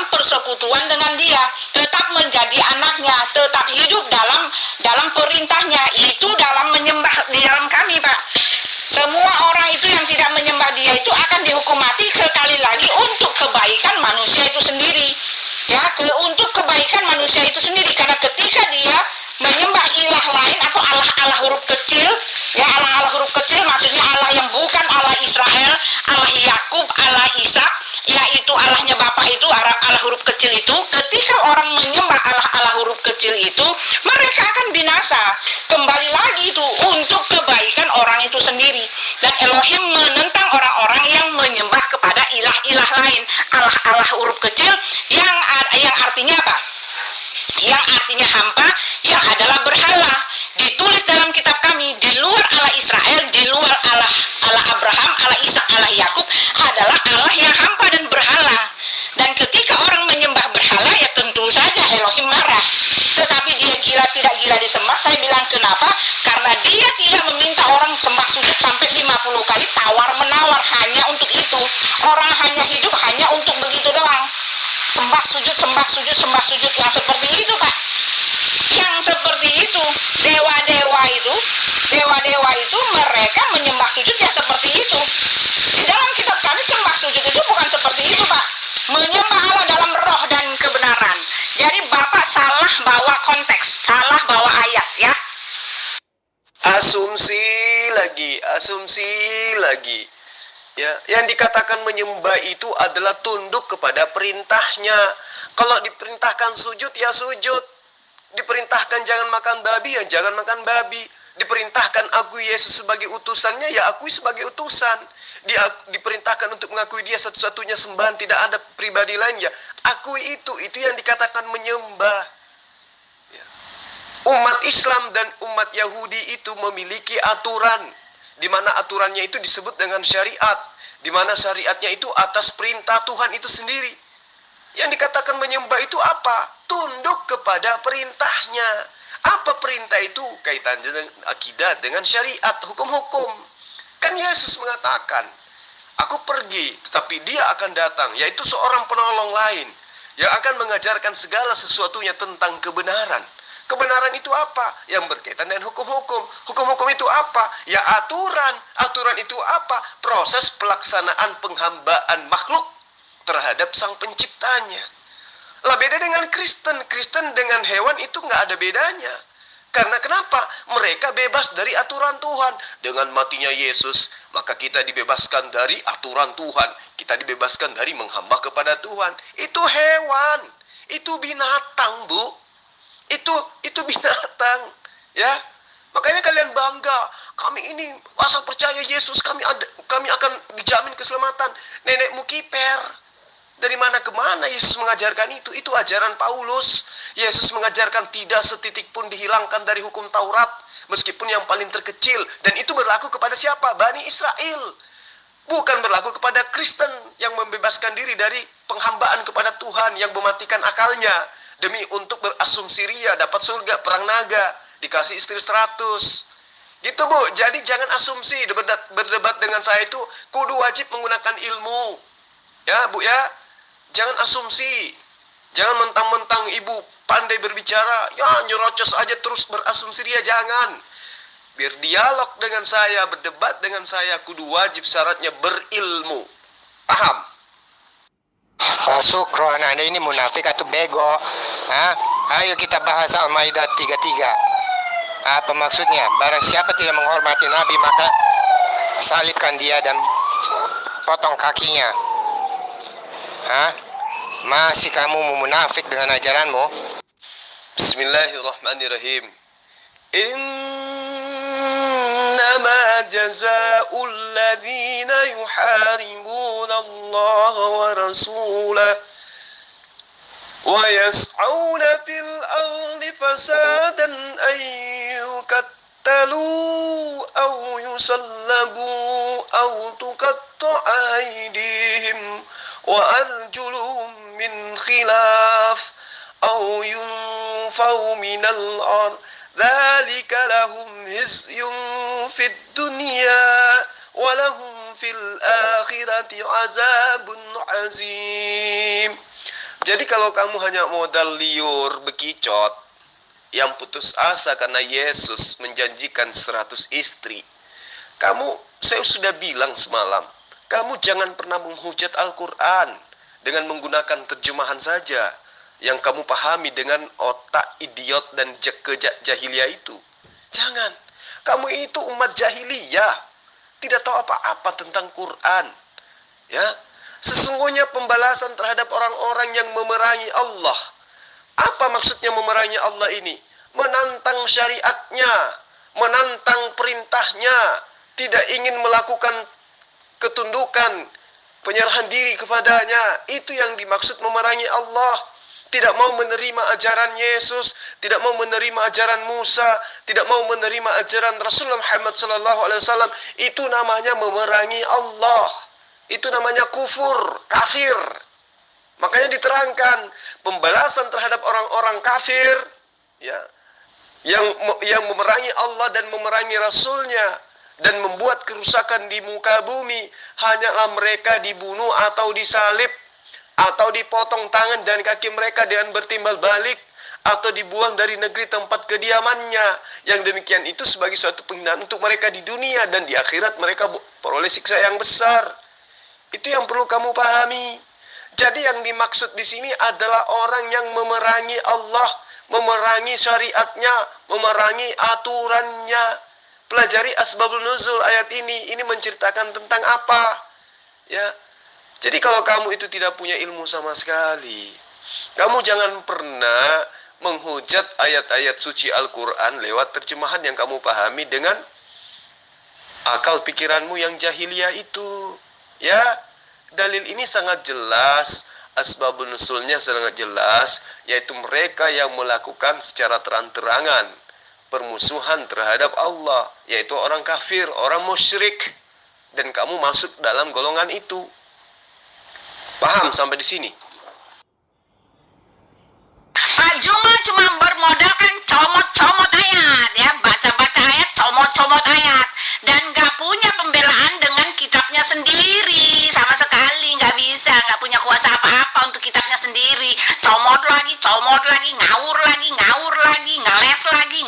Speaker 10: persekutuan dengan dia, tetap menjadi anaknya, tetap hidup dalam perintahnya. Itu dalam menyembah di dalam kami, Pak. Semua orang itu yang tidak menyembah dia itu akan dihukum mati sekali lagi untuk kebaikan manusia itu sendiri. Ya, untuk kebaikan manusia itu sendiri. Karena ketika dia menyembah ilah lain atau Allah huruf kecil, ya Allah huruf kecil maksudnya Allah yang bukan Allah Israel, Allah Yakub, Allah Ishak, yaitu Allahnya Bapa itu Allah huruf kecil itu. Ketika orang menyembah Allah huruf kecil itu, mereka akan binasa. Kembali lagi itu untuk kebaikan orang itu sendiri. Dan Elohim menentang orang-orang yang menyembah kepada ilah-ilah lain, Allah huruf kecil yang artinya apa? Yang artinya hampa, yang adalah berhala. Ditulis dalam kitab kami, di luar Allah Israel, di luar Allah Abraham, Allah Ishak, Allah Yakub adalah Allah yang hampa dan berhala. Dan ketika orang menyembah berhala, ya tentu saja Elohim marah. Tetapi dia gila tidak gila disembah. Saya bilang kenapa? Karena dia tidak meminta orang sembah sujud sampai 50 kali tawar-menawar hanya untuk itu. Orang hanya hidup hanya untuk begitu doang. Sembah sujud yang seperti itu, Pak. Yang seperti itu, dewa-dewa itu mereka menyembah sujud ya seperti itu. Di dalam kitab kami sembah sujud itu bukan seperti itu, Pak. Menyembah Allah dalam roh dan kebenaran. Jadi Bapak salah bawa konteks, salah bawa ayat ya.
Speaker 2: Asumsi lagi. Ya, yang dikatakan menyembah itu adalah tunduk kepada perintahnya. Kalau diperintahkan sujud, ya sujud. Diperintahkan jangan makan babi, ya jangan makan babi. Diperintahkan akui Yesus sebagai utusannya, ya akui sebagai utusan. Diperintahkan untuk mengakui dia satu-satunya sembahan, tidak ada pribadi lain, ya akui itu yang dikatakan menyembah. Ya. Umat Islam dan umat Yahudi itu memiliki aturan, di mana aturannya itu disebut dengan syariat, di mana syariatnya itu atas perintah Tuhan itu sendiri. Yang dikatakan menyembah itu apa? Tunduk kepada perintahnya. Apa perintah itu? Kaitannya dengan akidah, dengan syariat, hukum-hukum. Kan Yesus mengatakan, aku pergi, tetapi dia akan datang, yaitu seorang penolong lain, yang akan mengajarkan segala sesuatunya tentang kebenaran. Kebenaran itu apa? Yang berkaitan dengan hukum-hukum. Hukum-hukum itu apa? Ya aturan. Aturan itu apa? Proses pelaksanaan penghambaan makhluk terhadap sang penciptanya. Lah beda dengan Kristen. Kristen dengan hewan itu nggak ada bedanya. Karena kenapa? Mereka bebas dari aturan Tuhan. Dengan matinya Yesus, maka kita dibebaskan dari aturan Tuhan. Kita dibebaskan dari menghamba kepada Tuhan. Itu hewan. Itu binatang, Bu. Itu binatang, ya. Makanya kalian bangga, kami ini asal percaya Yesus, kami akan dijamin keselamatan. Nenekmu kiper. Dari mana ke mana Yesus mengajarkan itu? Itu ajaran Paulus. Yesus mengajarkan tidak setitik pun dihilangkan dari hukum Taurat, meskipun yang paling terkecil. Dan itu berlaku kepada siapa? Bani Israel. Bukan berlaku kepada Kristen yang membebaskan diri dari penghambaan kepada Tuhan, yang mematikan akalnya demi untuk berasumsi ria, dapat surga, perang naga, dikasih istri 100. Gitu Bu, jadi jangan asumsi berdebat dengan saya itu kudu wajib menggunakan ilmu. Ya Bu ya, jangan asumsi. Jangan mentang-mentang ibu pandai berbicara, ya nyerocos aja terus berasumsi ria, jangan. Berdialog dengan saya, berdebat dengan saya, kudu wajib syaratnya berilmu. Paham?
Speaker 8: Syukron, Anda ini munafik atau bego? Hah? Ayo kita bahas Al-Maidah 33. Apa maksudnya? Barang siapa tidak menghormati Nabi, maka salibkan dia dan potong kakinya. Hah? Masih kamu munafik dengan ajaranmu?
Speaker 2: Bismillahirrahmanirrahim. Innama jazaa'ul ladzina yuharibuna Allah wa rasulahu wa yas'auna fil ardi fasadan an yuqattalu aw yusallabu aw tuqatta'a aydihim wa arjuluhum min khilaf aw yunfaw minal ard dzalika lahum hizyun fid dunya wa lahum fil akhirati azabun azim. Jadi kalau kamu hanya modal liur bekicot yang putus asa karena Yesus menjanjikan 100 istri, saya sudah bilang semalam, kamu jangan pernah menghujat Al-Quran dengan menggunakan terjemahan saja yang kamu pahami dengan otak idiot dan jahiliyah itu. Jangan. Kamu itu umat jahiliyah, tidak tahu apa-apa tentang Quran. Ya, sesungguhnya pembalasan terhadap orang-orang yang memerangi Allah. Apa maksudnya memerangi Allah ini? Menantang syariatnya, menantang perintahnya, tidak ingin melakukan ketundukan, penyerahan diri kepadanya. Itu yang dimaksud memerangi Allah. Tidak mau menerima ajaran Yesus, tidak mau menerima ajaran Musa, tidak mau menerima ajaran Rasulullah Muhammad SAW. Itu namanya memerangi Allah. Itu namanya kufur, kafir. Makanya diterangkan pembalasan terhadap orang-orang kafir, ya, yang memerangi Allah dan memerangi Rasulnya dan membuat kerusakan di muka bumi, hanyalah mereka dibunuh atau disalib, atau dipotong tangan dan kaki mereka dengan bertimbal balik, atau dibuang dari negeri tempat kediamannya. Yang demikian itu sebagai suatu penghinaan untuk mereka di dunia, dan di akhirat mereka peroleh siksa yang besar. Itu yang perlu kamu pahami. Jadi yang dimaksud di sini adalah orang yang memerangi Allah, memerangi syariatnya, memerangi aturannya. Pelajari asbabul nuzul ayat ini menceritakan tentang apa? Ya. Jadi kalau kamu itu tidak punya ilmu sama sekali, kamu jangan pernah menghujat ayat-ayat suci Al-Quran lewat terjemahan yang kamu pahami dengan akal pikiranmu yang jahiliyah itu. Ya, dalil ini sangat jelas, asbabun nusulnya sangat jelas, yaitu mereka yang melakukan secara terang-terangan permusuhan terhadap Allah, yaitu orang kafir, orang musyrik, dan kamu masuk dalam golongan itu. Paham sampai di sini?
Speaker 10: Pak Juma cuma bermodalkan comot-comot ayat, ya, baca-baca ayat, comot-comot ayat, dan nggak punya pembelaan dengan kitabnya sendiri sama sekali, nggak bisa, nggak punya kuasa apa-apa untuk kitabnya sendiri. Comot lagi, ngawur lagi, ngeles lagi,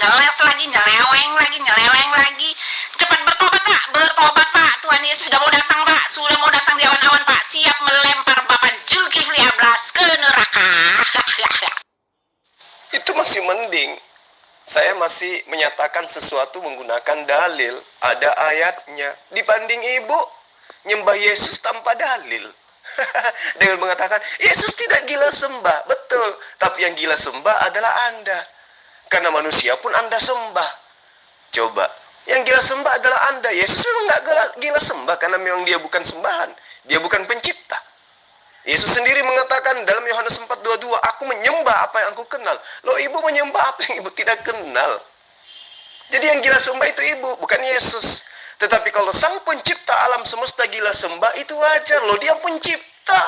Speaker 10: nyeleweng lagi. Cepat bertobat Pak, Tuhan Yesus sudah mau datang Pak, sudah mau datang di awan-awan Pak, siap melempar Bapak Zulkifli Ablas ke neraka.
Speaker 2: Itu masih mending. Saya masih menyatakan sesuatu menggunakan dalil, ada ayatnya. Dibanding ibu nyembah Yesus tanpa dalil. Dengan mengatakan, Yesus tidak gila sembah. Betul, tapi yang gila sembah adalah Anda. Karena manusia pun Anda sembah. Coba, yang gila sembah adalah Anda. Yesus memang nggak gila sembah karena memang dia bukan sembahan. Dia bukan pencipta. Yesus sendiri mengatakan dalam Yohanes 4:22, aku menyembah apa yang aku kenal. Loh, ibu menyembah apa yang ibu tidak kenal. Jadi yang gila sembah itu ibu, bukan Yesus. Tetapi kalau sang pencipta alam semesta gila sembah, itu wajar loh. Dia pencipta.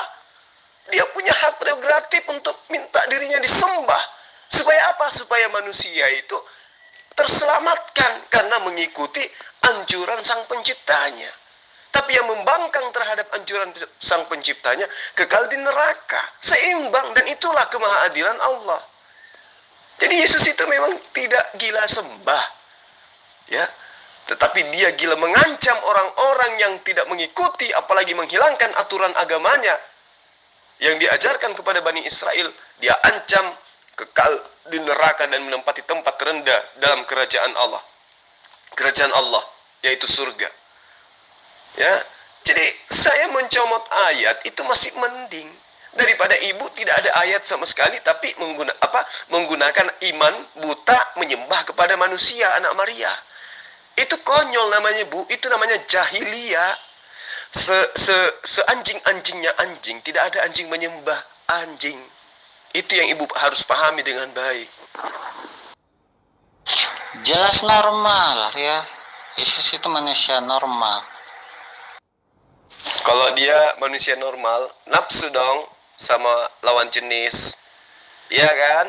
Speaker 2: Dia punya hak prerogatif untuk minta dirinya disembah. Supaya apa? Supaya manusia itu terselamatkan karena mengikuti anjuran sang penciptanya. Tapi yang membangkang terhadap anjuran sang penciptanya kekal di neraka. Seimbang, dan itulah kemahadilan Allah. Jadi Yesus itu memang tidak gila sembah. Ya. Tetapi dia gila mengancam orang-orang yang tidak mengikuti, apalagi menghilangkan aturan agamanya yang diajarkan kepada Bani Israel. Dia ancam kekal di neraka dan menempati tempat terendah dalam kerajaan Allah. Kerajaan Allah, yaitu surga. Ya, jadi saya mencomot ayat itu masih mending daripada ibu tidak ada ayat sama sekali, tapi menggunakan iman buta menyembah kepada manusia, anak Maria. Itu konyol namanya, Bu. Itu namanya jahiliyah. Seanjing-anjingnya anjing, tidak ada anjing menyembah anjing. Itu yang ibu harus pahami dengan baik.
Speaker 6: Jelas normal ya. Yesus itu manusia normal.
Speaker 2: Kalau dia manusia normal, nafsu dong sama lawan jenis. Iya kan?